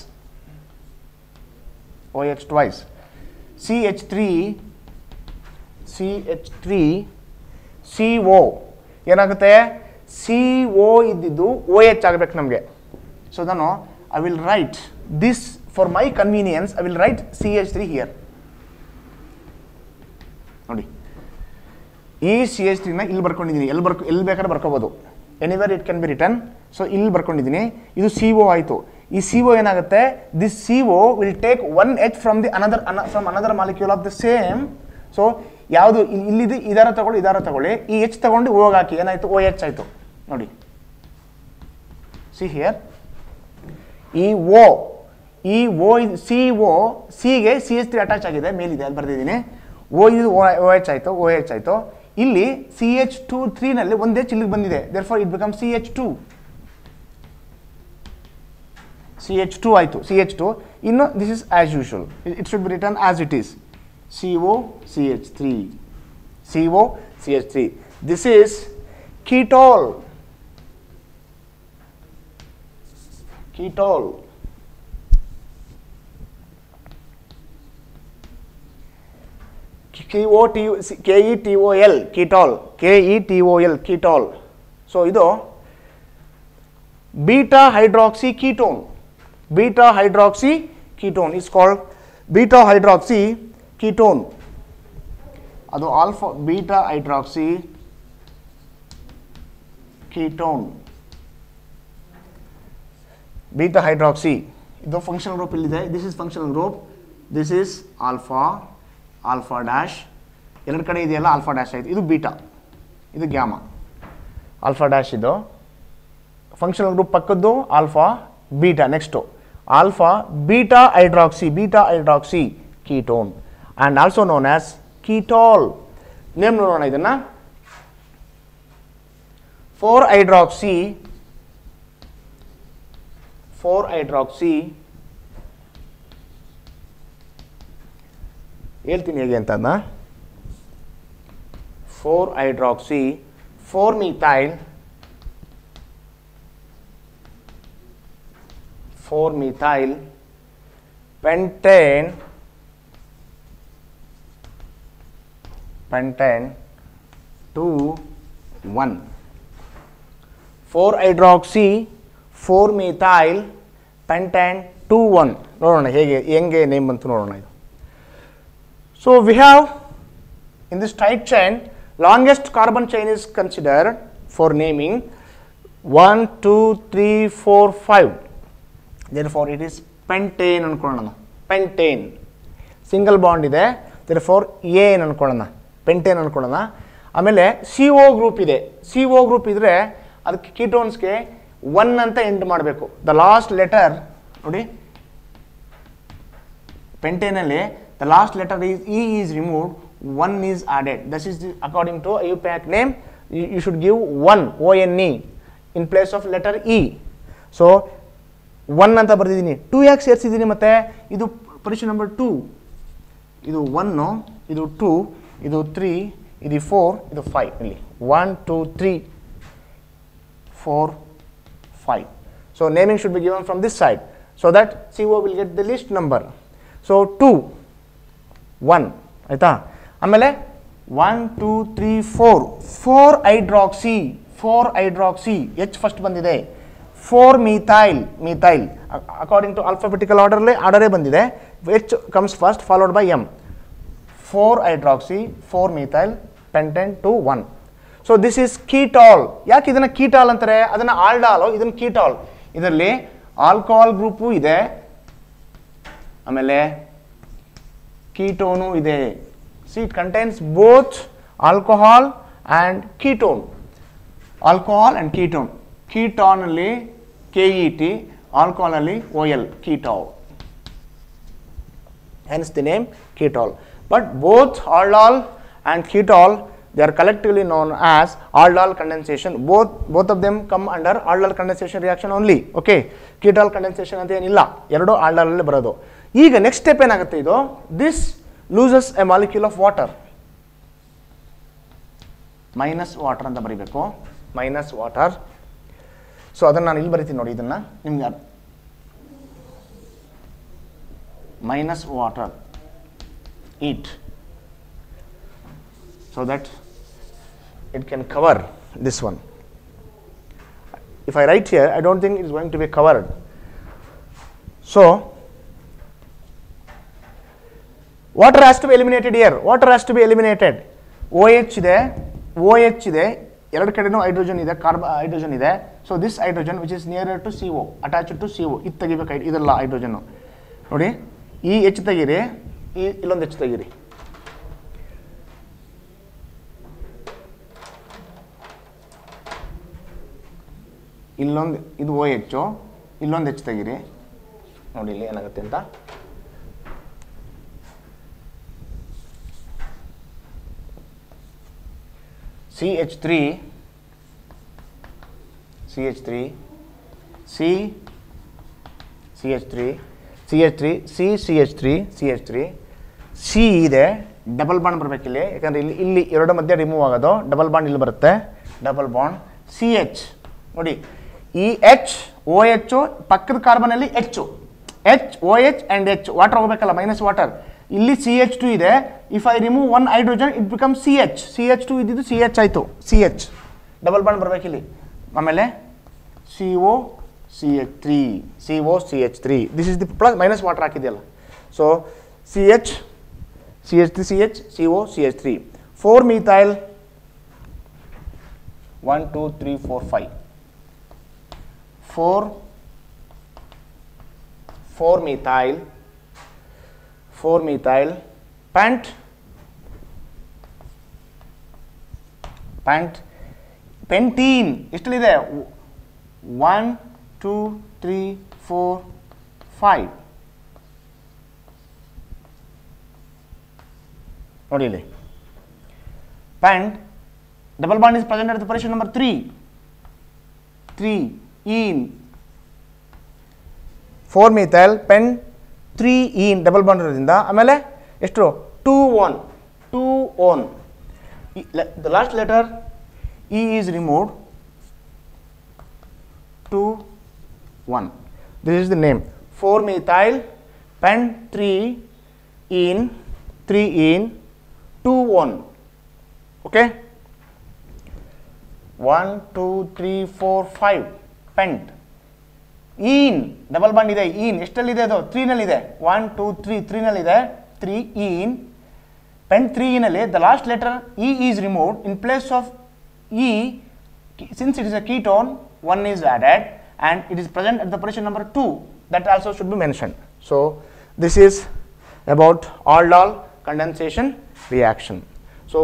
CH3 CO. ಏನಾಗುತ್ತೆ? CO ಇದ್ದಿದ್ದು OH ಆಗಬೇಕು ನಮಗೆ. ಸೊ ನಾನು I will write this for my convenience. I will write CH3 here. ನೋಡಿ, ಈ CH3ನ ಇಲ್ಲಿ ಬರ್ಕೊಂಡಿದ್ದೀನಿ. ಎಲ್ಲಿ ಬೇಕಾದ್ರೆ ಬರ್ಕೋಬೋದು, anywhere it can be written. So ಇಲ್ಲಿ ಬರ್ಕೊಂಡಿದ್ದೀನಿ. ಇದು CO ಆಯಿತು. ಈ CO ಏನಾಗುತ್ತೆ? This CO will take 1 H from another molecule of the same. So ಯಾವುದು ಇಲ್ಲಿದೆ ಇದರ ತಗೊಳ್ಳಿ ಈ ಎಚ್ ತಗೊಂಡು ಓಗ್ ಹಾಕಿ ಏನಾಯ್ತು ಓ ಎಚ್ ಆಯಿತು ನೋಡಿ. ಸಿ ಹಿಯರ್ ಈ ಓ ಸಿ ಓ ಸಿಗೆ CH3 ಅಟ್ಯಾಚ್ ಆಗಿದೆ ಮೇಲಿದೆ ಅಲ್ಲಿ ಬರ್ದಿದ್ದೀನಿ. ಇದು ಓ ಎಚ್ ಆಯಿತು. ಇಲ್ಲಿ CH2 ನಲ್ಲಿ ಒಂದೇ ಚಿಲ್ಲಿಗೆ ಬಂದಿದೆ, therefore it becomes CH2 ಆಯಿತು. CH2 ಇನ್ನು this is as usual, it should be written as it is COCH3. This is ketol. ketol. ketol, ketol. So idu beta hydroxy ketone is called beta hydroxy ketone. Adu alpha beta hydroxy ketone. Beta hydroxy ಇದು ಫಂಕ್ಷನಲ್ ಗ್ರೂಪ್ ಇಲ್ಲಿದೆ. This is functional group, this is alpha dash, ಎರಡು ಕಡೆ ಇದೆಯಲ್ಲ ಆಲ್ಫಾ ಡ್ಯಾಶ್ ಆಯಿತು. ಇದು ಬೀಟಾ, ಇದು ಗ್ಯಾಮಾ. ಆಲ್ಫಾ ಡ್ಯಾಶ್ ಇದು ಫಂಕ್ಷನಲ್ ಗ್ರೂಪ್ ಪಕ್ಕದ್ದು alpha beta. Next alpha beta hydroxy ketone and also known as ketol. Name ನೋಡೋಣ ಇದನ್ನು. 4-hydroxy ಹೇಳ್ತೀನಿ ಹೇಗೆ ಅಂತ. 4-hydroxy 4-methyl 4-methyl pentane 2-1. 4-hydroxy 4-methyl pentane 2-1. ನೋಡೋಣ ಹೆಂಗೆ ನೇಮ್ ಬಂತು ನೋಡೋಣ ಇದು. So we have in this tight chain, longest carbon chain is considered for naming 1, 2, 3, 4, 5. Therefore it is pentane ಅನ್ಕೊಳ್ಳೋಣ. pentane single bond ಇದೆ, therefore ಏನ್ ಅನ್ಕೊಳ್ಳೋಣ, pentane ಅನ್ಕೊಳ್ಳೋಣ. ಆಮೇಲೆ CO ಗ್ರೂಪ್ ಇದೆ. CO ಗ್ರೂಪ್ ಇದ್ರೆ ಅದಕ್ಕೆ ಕೀಟೋನ್ಸ್ಗೆ 1 ಅಂತ ಎಂಡ್ ಮಾಡಬೇಕು. ದ ಲಾಸ್ಟ್ ಲೆಟರ್ ನೋಡಿ, ಪೆಂಟೇನಲ್ಲಿ the last letter is E is removed, 1 is added. This is according to IUPAC name. You should give 1 ONE in place of letter E. So 1 ಅಂತ ಬರ್ದಿದ್ದೀನಿ. 2 ಯಾಕೆ ಸೇರಿಸಿದ್ದೀನಿ ಮತ್ತೆ? ಇದು ಪೊಸಿಷನ್ ನಂಬರ್ 2. ಇದು 1, ಇದು 2, ಇದು 3, ಇದು 4, ಇದು 5. ಇಲ್ಲಿ 1, 2, 3, 4, 5. So naming should be given from this side so that CO will get the least number. So 2, 1 ಆಯಿತಾ. ಆಮೇಲೆ 1, 2, 3, 4-hydroxy H ಫಸ್ಟ್ ಬಂದಿದೆ. 4-methyl ಅಕಾರ್ಡಿಂಗ್ ಟು ಆಲ್ಫಾಬೆಟಿಕಲ್ ಆರ್ಡರೇ ಬಂದಿದೆ. H comes first followed by M. 4-hydroxy 4-methyl pentane 2-1. So this is ketol. ಯಾಕೆ ಇದನ್ನು ಕೀಟಾಲ್ ಅಂತಾರೆ? ಅದನ್ನು ಆಲ್ಡಾಲು, ಇದನ್ನು ಕೀಟಾಲ್. ಇದರಲ್ಲಿ ಆಲ್ಕೋಹಾಲ್ ಗ್ರೂಪು ಇದೆ, ಆಮೇಲೆ ಕೀಟೋನು ಇದೆ. See it contains both alcohol and ketone. Alcohol and ketone. ಕೀಟಾನಲ್ಲಿ KET, ಆಲ್ಕೋಹಾಲಲ್ಲಿ OL, ketol. Hence the name ketol. But both aldol and ketol, they are collectively known as aldol condensation. Both of them come under aldol condensation reaction only. Okay, ketol condensation ಅಂತ ಏನಿಲ್ಲ, ಎರಡು aldol ಅಲ್ಲಿ ಬರೋದು. ಈಗ ನೆಕ್ಸ್ಟ್ ಸ್ಟೆಪ್ ಏನಾಗುತ್ತೆ, ಇದು this loses A molecule of water. Minus water ಅಂತ ಬರೀಬೇಕು, ಮೈನಸ್ ವಾಟರ್. ಸೊ ಅದನ್ನು ನಾನು ಇಲ್ಲಿ ಬರಿತೀನಿ ನೋಡಿ, ಇದನ್ನು ನಿಮ್ಗೆ minus water it, so that it can cover this one. If I write here, I don't think it is going to be covered. So water has to be eliminated here. Water has to be eliminated. OH ಇದೆ, ಎರಡು ಕಡೆನೂ ಹೈಡ್ರೋಜನ್ ಇದೆ, ಹೈಡ್ರೋಜನ್ ಇದೆ. So this hydrogen which is near to CO, attached to CO, ಇದು ತೆಗಿಬೇಕು. ಇದೆಲ್ಲ ಹೈಡ್ರೋಜನ್ನು ನೋಡಿ, ಈ H ತೆಗೀರಿ, ಇಲ್ಲೊಂದು H ತೆಗೀರಿ. ಇಲ್ಲೊಂದು ಇದು ಓ ಹೆಚ್ಚು, ಇಲ್ಲೊಂದು ಹೆಚ್ಚು ತೆಗೀರಿ. ನೋಡಿ ಇಲ್ಲಿ ಏನಾಗುತ್ತೆ ಅಂತ. CH3 CH3 C CH3 CH3 C CH3 CH3 C ಇದೆ, ಡಬಲ್ ಬಾಂಡ್ ಬರಬೇಕಿಲ್ಲಿ, ಯಾಕಂದರೆ ಇಲ್ಲಿ ಎರಡು ಮಧ್ಯೆ ರಿಮೂವ್ ಆಗೋದು, ಡಬಲ್ ಬಾಂಡ್ ಇಲ್ಲಿ ಬರುತ್ತೆ, ಡಬಲ್ ಬಾಂಡ್ CH. ನೋಡಿ ಈ H OH ಪಕ್ಕದ ಕಾರ್ಬನಲ್ಲಿ H OH ಆ್ಯಂಡ್ H ವಾಟರ್ ಹೋಗಬೇಕಲ್ಲ, ಮೈನಸ್ ವಾಟರ್. ಇಲ್ಲಿ CH2 ಇದೆ. If I remove one hydrogen it become CH2 ಇದ್ದಿದ್ದು CH ಆಯಿತು, CH ಡಬಲ್ ಬಾಂಡ್ ಬರಬೇಕಿಲ್ಲಿ. ಆಮೇಲೆ COCH3 this is the plus minus water ಹಾಕಿದೆಯಲ್ಲ. So CH3CH COCH3 4 methyl 1 2 3 4 5 4 methyl pentene ಎಷ್ಟಲ್ಲಿದೆ 1 2 3 4 5 ನೋಡಿ ಇಲ್ಲಿ pent double bond is present at the position number 3 ene 4 methyl pen 3 ene double bond ಇರೋದ್ರಿಂದ ಆಮೇಲೆ ಎಷ್ಟು 2 on the last letter E is removed 2 1 this is the name 4 methyl pen 3 ene 2 1 okay 1 2 3 4 5 pent ene double bond ಇದೆ, ene ಎಷ್ಟಲ್ಲಿದೆ ಅದು 3 ನಲ್ಲಿದೆ, 1 2 3 3 ನಲ್ಲಿದೆ, 3 ene pen 3 ನಲ್ಲಿ the last letter E is removed. In place of E, since it is a ketone, 1 is added and it is present at the position number 2. That also should be mentioned. So this is about aldol condensation reaction. So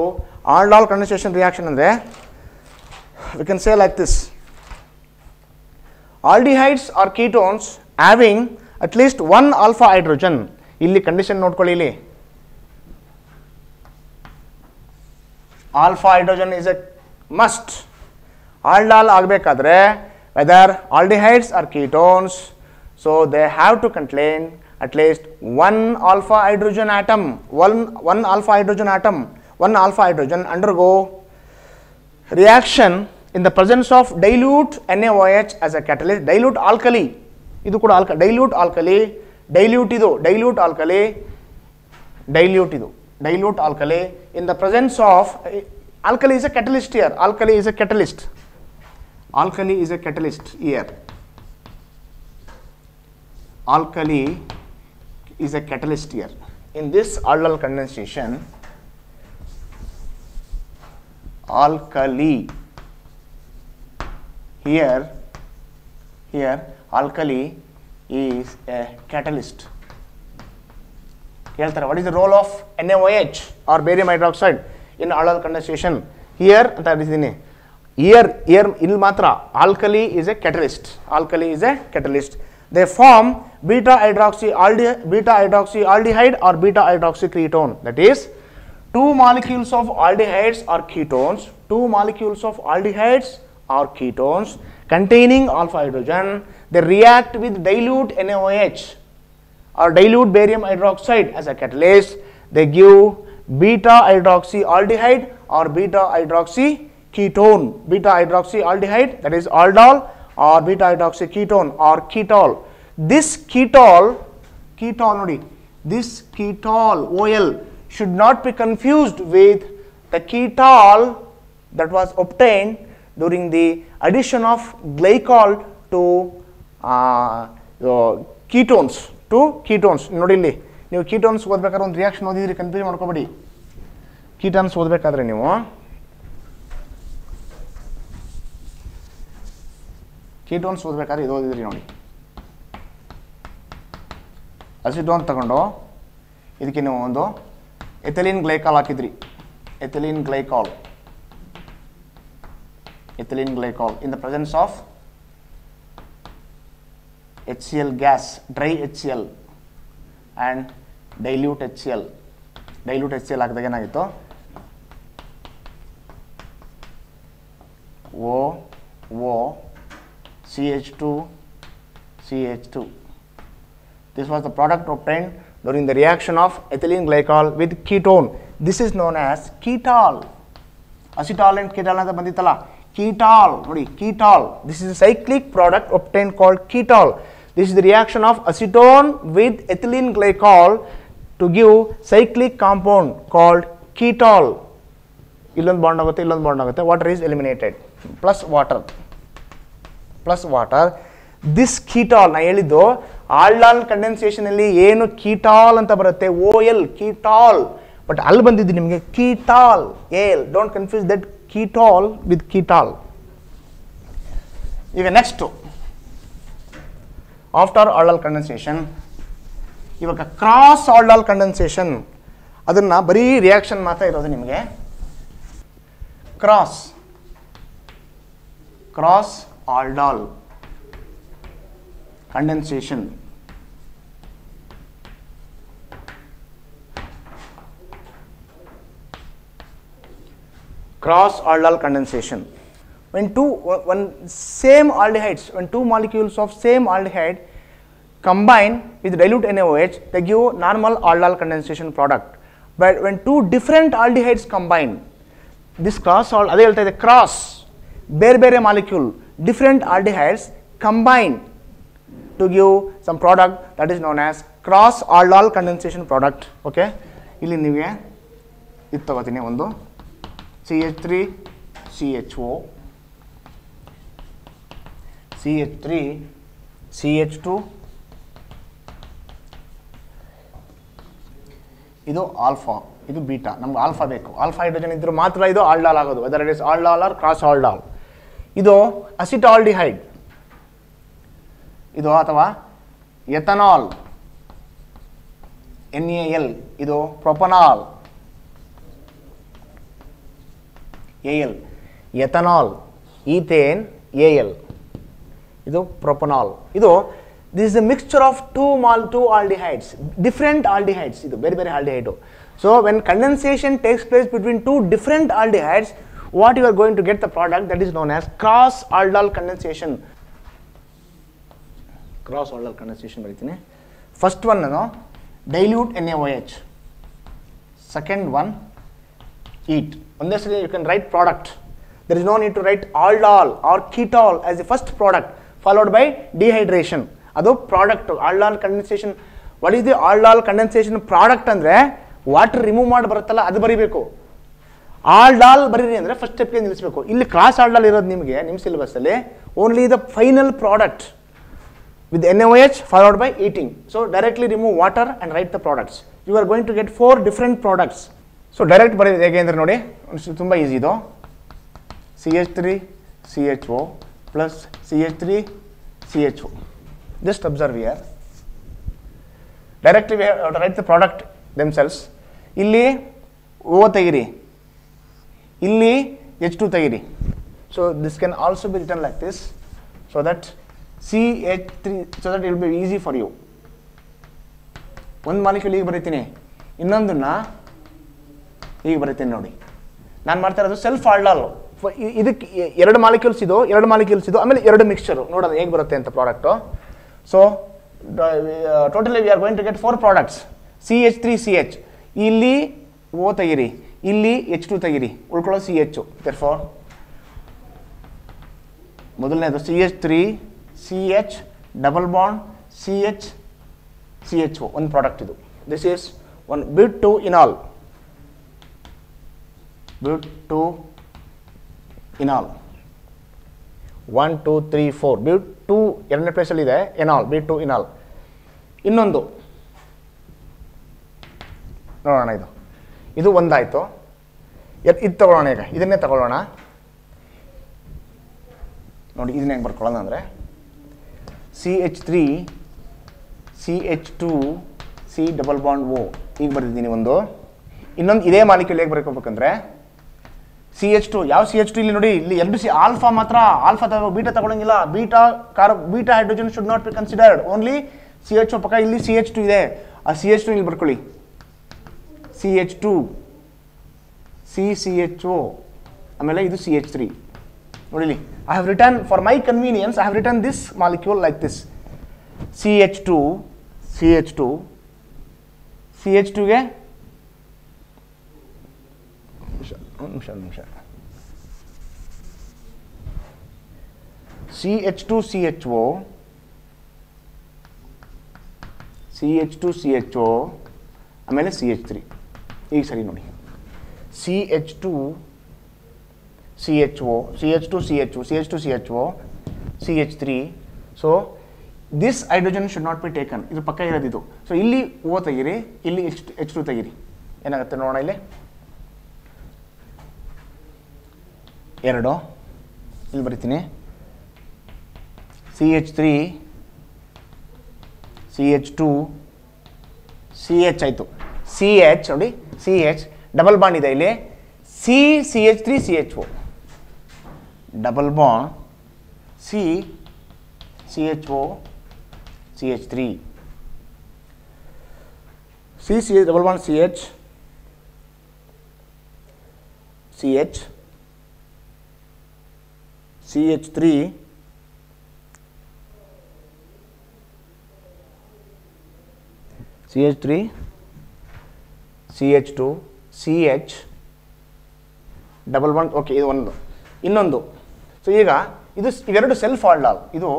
aldol condensation reaction andre we can say like this: aldehydes or ketones having at least one alpha hydrogen. ಇಲ್ಲಿ ಕಂಡೀಷನ್ ನೋಡ್ಕೊಳ್ಳಿ, ಇಲ್ಲಿ alpha hydrogen is a must. aldol ಆಗಬೇಕಾದ್ರೆ whether aldehydes or ketones, so they have to contain at least one alpha hydrogen atom, one alpha hydrogen undergo reaction in the presence of dilute NaOH as a catalyst. Dilute alkali, ಇದು ಕೂಡ dilute alkali in the presence of alkali is a catalyst here. Alkali is a catalyst here. Alkali is a catalyst here. In this aldol condensation, alkali here alkali is a catalyst. ಹೇಳ್ತಾರೆ what is the role of NaOH or barium hydroxide in aldol condensation? Here ಅಂತ ಹೇಳಿದ್ದೀನಿ, here ಇಲ್ಲಿ ಮಾತ್ರ alkali is a catalyst. They form beta hydroxyaldehyde or beta hydroxyketone. That is, two molecules of aldehydes or ketones containing alpha hydrogen, they react with dilute NaOH or dilute barium hydroxide as a catalyst. They give beta hydroxyaldehyde or beta hydroxyketone. Beta hydroxyaldehyde, that is aldol, or beta hydroxyketone or ketol. This ketol ನೋಡಿ, this ketol OL should not be confused with the ketol that was obtained during the addition of glycol to ketones. ನೋಡಿ ಇಲ್ಲಿ ನೀವು ketones ಓದಬೇಕಾದ್ರೆ ಒಂದು ರಿಯಾಕ್ಷನ್ ಓದಿದ್ರಿ, ಕನ್ಫ್ಯೂಸ್ ಮಾಡ್ಕೋಬೇಡಿ. ketones ಓದಬೇಕಾದ್ರೆ ನೀವು ketones ಓದಬೇಕಾದ್ರೆ ಇದು ಓದಿದ್ರಿ ನೋಡಿ, ಅಸಿಟೋನ್ ತಗೊಂಡು ಇದಕ್ಕೆ ನೀವು ಒಂದು ಎಥಿಲೀನ್ ಗ್ಲೈಕಾಲ್ ಹಾಕಿದ್ರಿ, ethylene glycol in the presence of HCl gas, dry HCl and dilute HCl. Dilute HCl ಹಾಕಿದಾಗ ಏನಾಗಿತ್ತು O CH2 CH2. This was the product obtained during the reaction of ethylene glycol with ketone. This is known as ketol. Acetal and ketol ಅಂತ ಬಂದಿತ್ತಲ್ಲ, ketol ನೋಡಿ, ketol. This is a cyclic product obtained called ketol. This is the reaction of acetone with ethylene glycol to give cyclic compound called ketol. ಇಲ್ಲೊಂದು ಬಾಂಡ್ ಆಗುತ್ತೆ, ಇಲ್ಲೊಂದು ಬಾಂಡ್ ಆಗುತ್ತೆ, water is eliminated, plus water. This ketol ನಾ ಹೇಳಿದ್ದು ಆಲ್ಡಾಲ್ ಕಂಡೆನ್ಸೇಷನ್ ಅಲ್ಲಿ ಏನು ಕೀಟಾಲ್ ಅಂತ ಬರುತ್ತೆ, OL ಕೀಟಾಲ್, ಬಟ್ ಅಲ್ಲಿ ಬಂದಿದ್ದು ನಿಮಗೆ ಕೀಟಾಲ್, ಏಲ್. Don't confuse that ketol with ketol. ಈಗ ನೆಕ್ಸ್ಟ್ ಆಫ್ಟರ್ ಆಲ್ಡಾಲ್ ಕಂಡೆನ್ಸೇಷನ್, ಇವಾಗ ಕ್ರಾಸ್ ಆಲ್ಡಾಲ್ ಕಂಡೆನ್ಸೇಷನ್, ಅದನ್ನ ಬರೀ ರಿಯಾಕ್ಷನ್ ಮಾತ್ರ ಇರೋದು ನಿಮಗೆ. Cross aldol condensation. Cross aldol condensation. When two molecules of same aldehyde combine with dilute NaOH, they give normal aldol condensation product. But when two different aldehydes combine, this ಅದೇ ಹೇಳ್ತಾ ಇದೆ, ಕ್ರಾಸ್, ಬೇರೆ molecule, different aldehydes combine to give some product that is known as cross aldol condensation product. Okay, ಇಲ್ಲಿ ನಿಮಗೆ ಇದು ತಗೋತೀನಿ, ಒಂದು CH3 CHO, CH3 CH2, ಇದು ಆಲ್ಫಾ, ಇದು ಬೀಟಾ. ನಮ್ಗೆ ಆಲ್ಫಾ ಬೇಕು, ಆಲ್ಫಾ ಹೈಡ್ರೋಜನ್ ಇದ್ರೂ ಮಾತ್ರ ಇದು ಆಲ್ಡಾಲ್ ಆಗೋದು, whether it is aldol or cross aldol. ಇದು ಅಸಿಟಾಲ್ಡಿಹೈಡ್ ಇದು, ಅಥವಾ ಎಥನಾಲ್ NaL, ಇದು propanal AL, ethanal, ethane AL, ಇದು ಪ್ರೊಪನಾಲ್. ಇದು this is a mixture of two aldehydes, different aldehydes, ಇದು ಬೇರೆ ಆಲ್ಡಿಹೈಡು. So when condensation takes place between two different aldehydes, what you are going to get the product that is known as cross aldol condensation. Cross aldol condensation ಬರೀತೀನಿ. First one dilute NaOH, second one heat. ಒಂದೇ ಸರಿ you can write product. there is no need to write aldol or ketol as the first product followed by dehydration. ಅದು product aldol condensation. what is the aldol condensation product ಅಂದರೆ ವಾಟರ್ ರಿಮೂವ್ ಮಾಡಿ ಬರುತ್ತಲ್ಲ ಅದು ಬರೀಬೇಕು. ಆಲ್ಡಾಲ್ ಬರೀರಿ ಅಂದರೆ ಫಸ್ಟ್ ಸ್ಟೆಪ್ಗೆ ನಿಲ್ಲಿಸಬೇಕು. ಇಲ್ಲಿ ಕ್ರಾಸ್ ಆಲ್ಡಾಲ್ ಇರೋದು ನಿಮಗೆ ನಿಮ್ಮ ಸಿಲೆಬಸ್ಸಲ್ಲಿ only the final product with NaOH followed by eating. So directly remove water and write the products. You are going to get 4 different products. So direct ಬರೆಯೋದು ಹೇಗೆ ಅಂದರೆ ನೋಡಿ, ತುಂಬ ಈಸಿ ಇದು. CH3 CHO plus CH3 CHO. Just observe here. Directly we have to write the product themselves. ಇಲ್ಲಿ O ತೆಗಿರಿ, ಇಲ್ಲಿ H2 ತೆಗಿರಿ. So this can also be written like this, so that CH3, so that it will be easy for you. ಒಂದು ಮಾಲಿಕ್ಯೂಲ್ ಈಗ ಬರೀತೀನಿ, ಇನ್ನೊಂದನ್ನ ಈಗ ಬರೀತೀನಿ ನೋಡಿ. ನಾನು ಮಾಡ್ತಾ ಇರೋದು ಸೆಲ್ಫ್ ಆಲ್ಡಾಲ್. ಇದಕ್ಕೆ ಎರಡು ಮಾಲಿಕ್ಯೂಲ್ಸ್ ಇದು, ಆಮೇಲೆ ಎರಡು ಮಿಕ್ಸ್ಚರು, ನೋಡೋಣ ಹೇಗೆ ಬರುತ್ತೆ ಅಂತ product. So totally we are going to get 4 products. CH3CH, ಇಲ್ಲಿ O ತೆಗಿರಿ, ಇಲ್ಲಿ H2 ತೆಗಿರಿ, ಉಳ್ಕೊಳ್ಳೋ CH. therefore ಮೊದಲನೇದು CH3CH ಡಬಲ್ ಬಾಂಡ್ CHCHO, ಒಂದು ಪ್ರಾಡಕ್ಟ್ ಇದು. This is one but two enal, but two enal 1 2 3 4. But two ಎರಡನೇ ಪ್ಲೇಸಲ್ಲಿ ಇದೆ, ಎನಾಲ್, ಬ್ಯೂಟ್2 ಇನಾಲ್. ಇನ್ನೊಂದು ನೋಡೋಣ, ಇದು ಒಂದಾಯಿತು. ಇದು ತಗೊಳ್ಳೋಣ, ಈಗ ಇದನ್ನೇ ತಗೊಳ್ಳೋಣ ನೋಡಿ. ಇದನ್ನ ಹೆಂಗೆ ಬರ್ಕೊಳ್ಳೋಣ ಅಂದರೆ CH3 CH2 C double bond O ಈಗ ಬರೆದಿದ್ದೀನಿ ಒಂದು. ಇನ್ನೊಂದು ಇದೇ ಮಾಲಿಕ್ಯೂಲ್ ಹೇಗೆ ಬರ್ಕೋಬೇಕಂದ್ರೆ CH2 ಯಾವ CH2 ಇಲ್ಲಿ ನೋಡಿ, ಇಲ್ಲಿ ಎರಡು ಆಲ್ಫಾ ಮಾತ್ರ, ಆಲ್ಫಾ ಬೀಟಾ ತಗೊಳ್ಳಂಗಿಲ್ಲ. Beta hydrogen should not be considered, only CH2 ಪಕ್ಕ. ಇಲ್ಲಿ CH2 ಇದೆ, ಆ CH2 ಇಲ್ಲಿ ಬರ್ಕೊಳ್ಳಿ, CH2 CCHO, ಆಮೇಲೆ ಇದು CH3 ನೋಡಿ. I have written, for my convenience, I have written this molecule like this, CH2 ಗೆ ನಿಮಿಷ CH2 CHO ಆಮೇಲೆ CH3. ಈಗ ಸರಿ ನೋಡಿ, CH2 CHO, CH3. So this hydrogen should not be taken, ಇದು ಪಕ್ಕ ಇರೋದಿದು. ಸೊ ಇಲ್ಲಿ O ತೆಗೀರಿ, ಇಲ್ಲಿ H2 ತೆಗೀರಿ, ಏನಾಗುತ್ತೆ ನೋಡೋಣ. ಇಲ್ಲಿ ಎರಡು, ಇಲ್ಲಿ ಬರಿತೀನಿ, CH3 CH2 CH ಆಯಿತು. CH ನೋಡಿ, CH ಡಬಲ್ ಬಾಂಡ್ ಇದೆ ಇಲ್ಲಿ, CH3 CHO, double bond CHO CH3, double bond CH3 CH2 CH double bond. Okay, ಇದು ಒಂದು. ಇನ್ನೊಂದು, ಸೊ ಈಗ ಇದು ಇವೆರಡು ಸೆಲ್ಫ್ ಆಲ್ಡಾಲ್, ಇದು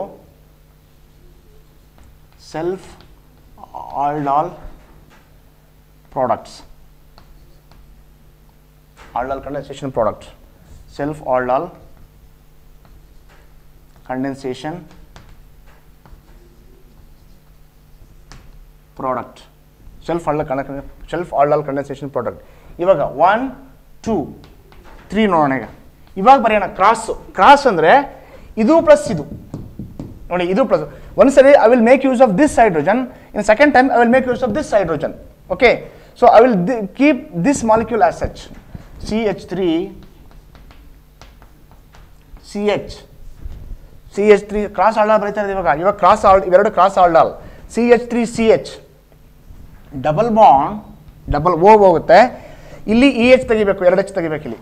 self aldol products, aldol condensation product, self aldol condensation product, self aldol condensation product. ಇವಾಗ 1 2 3 ನೋಡೋಣ. ಇವಾಗ ಬರೆಯೋಣ ಕ್ರಾಸ್ ಅಂದರೆ ಇದು ಪ್ಲಸ್ ಇದು ನೋಡಿ, ಇದು ಪ್ಲಸ್. ಒಂದ್ಸರಿ I will make use of this hydrogen, in second time I will make use of this hydrogen. Okay, so I will keep this molecule as such, CH3 cross aldol ಬರೀತಾ ಇರೋದು. ಇವಾಗ ಇವೆರಡು cross aldol, CH3 CH double bond, double O ಹೋಗುತ್ತೆ, ಇಲ್ಲಿ EH ತೆಗಿಬೇಕು, 2H ತೆಗಿಬೇಕು ಇಲ್ಲಿ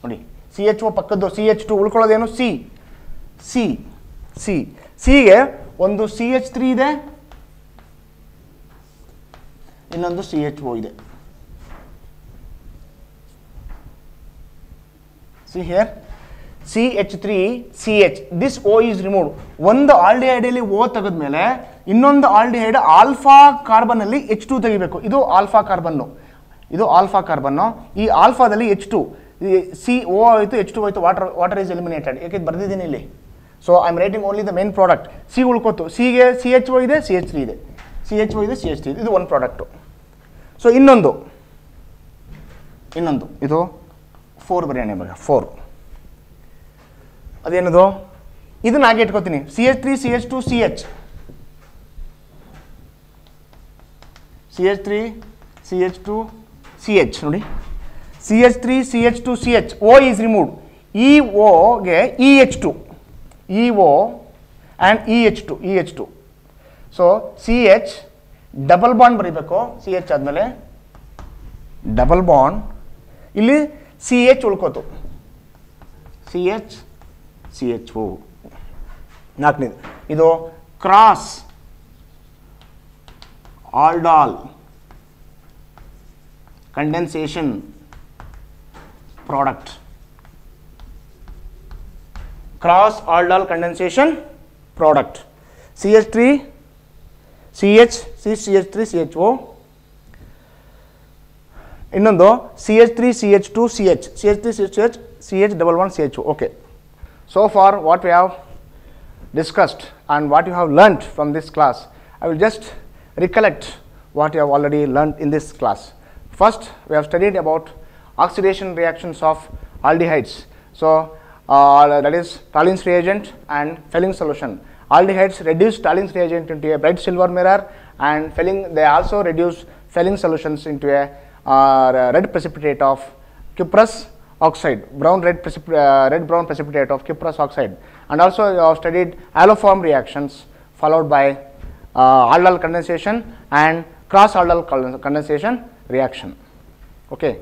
ನೋಡಿ. CHO ಪಕ್ಕದ್ದು CH2, ಉಳ್ಕೊಳ್ಳೋದೇನು Cಗೆ ಒಂದು CH3 ಇದೆ, ಇನ್ನೊಂದು CHO ಇದೆ. See here, CH3 CH, this O is removed. ಒಂದು ಆಲ್ಡಿಹೈಡಲ್ಲಿ O ತೆಗೆದ್ಮೇಲೆ ಇನ್ನೊಂದು ಆಲ್ಡಿಹೈಡ್ ಆಲ್ಫಾ ಕಾರ್ಬನ್ ಅಲ್ಲಿ H2 ತೆಗಿಬೇಕು. ಇದು ಆಲ್ಫಾ ಕಾರ್ಬನ್ನು, ಈ ಆಲ್ಫಾದಲ್ಲಿ H2, CO ಆಯಿತು, H2 ಆಯಿತು, ವಾಟರ್ ಈಸ್ ಎಲಿಮಿನೇಟೆಡ್. ಯಾಕೆ ಬರ್ದಿದ್ದೀನಿ ಇಲ್ಲಿ. So I am writing only the main product. C ಉಳ್ಕೋತು, Cಗೆ CHO ಇದೆ, CH3 ಇದೆ, ಇದು ಒಂದು ಪ್ರಾಡಕ್ಟು. ಸೊ ಇನ್ನೊಂದು ಇದು 4 ಬರೆಯೋಣ ಇವಾಗ. 4 ಅದೇನದು, ಇದನ್ನ ಹಾಗೆ ಇಟ್ಕೋತೀನಿ, CH3 CH2 CH, CH3 CH2 CH ನೋಡಿ, CH3 CH2 CH, O is removed, ಈ Oಗೆ EH2, EO and EH2. ಸೊ CH ಡಬಲ್ ಬಾಂಡ್ ಬರೀಬೇಕು, CH ಆದಮೇಲೆ ಡಬಲ್ ಬಾಂಡ್, ಇಲ್ಲಿ CH ಉಳ್ಕೋತು, CHO. ನಾಲ್ಕನೇದು ಇದು cross aldol condensation product, CH3 CHO, ಇನ್ನೊಂದು CH3 CH2 CH, CH double one CHO. Okay, so far what we have discussed and what you have learnt from this class, I will just recollect what you have already learnt in this class. First, we have studied about oxidation reactions of aldehydes. So that is Tahlien's reagent and Fehling solution. Aldehydes reduce Tahlien's reagent into a bright silver mirror, and they also reduce Fehling solutions into a red precipitate of cuprous oxide, red brown precipitate of cuprous oxide, and also you have studied alloform reactions followed by aldol condensation and cross aldol condensation reaction. Okay.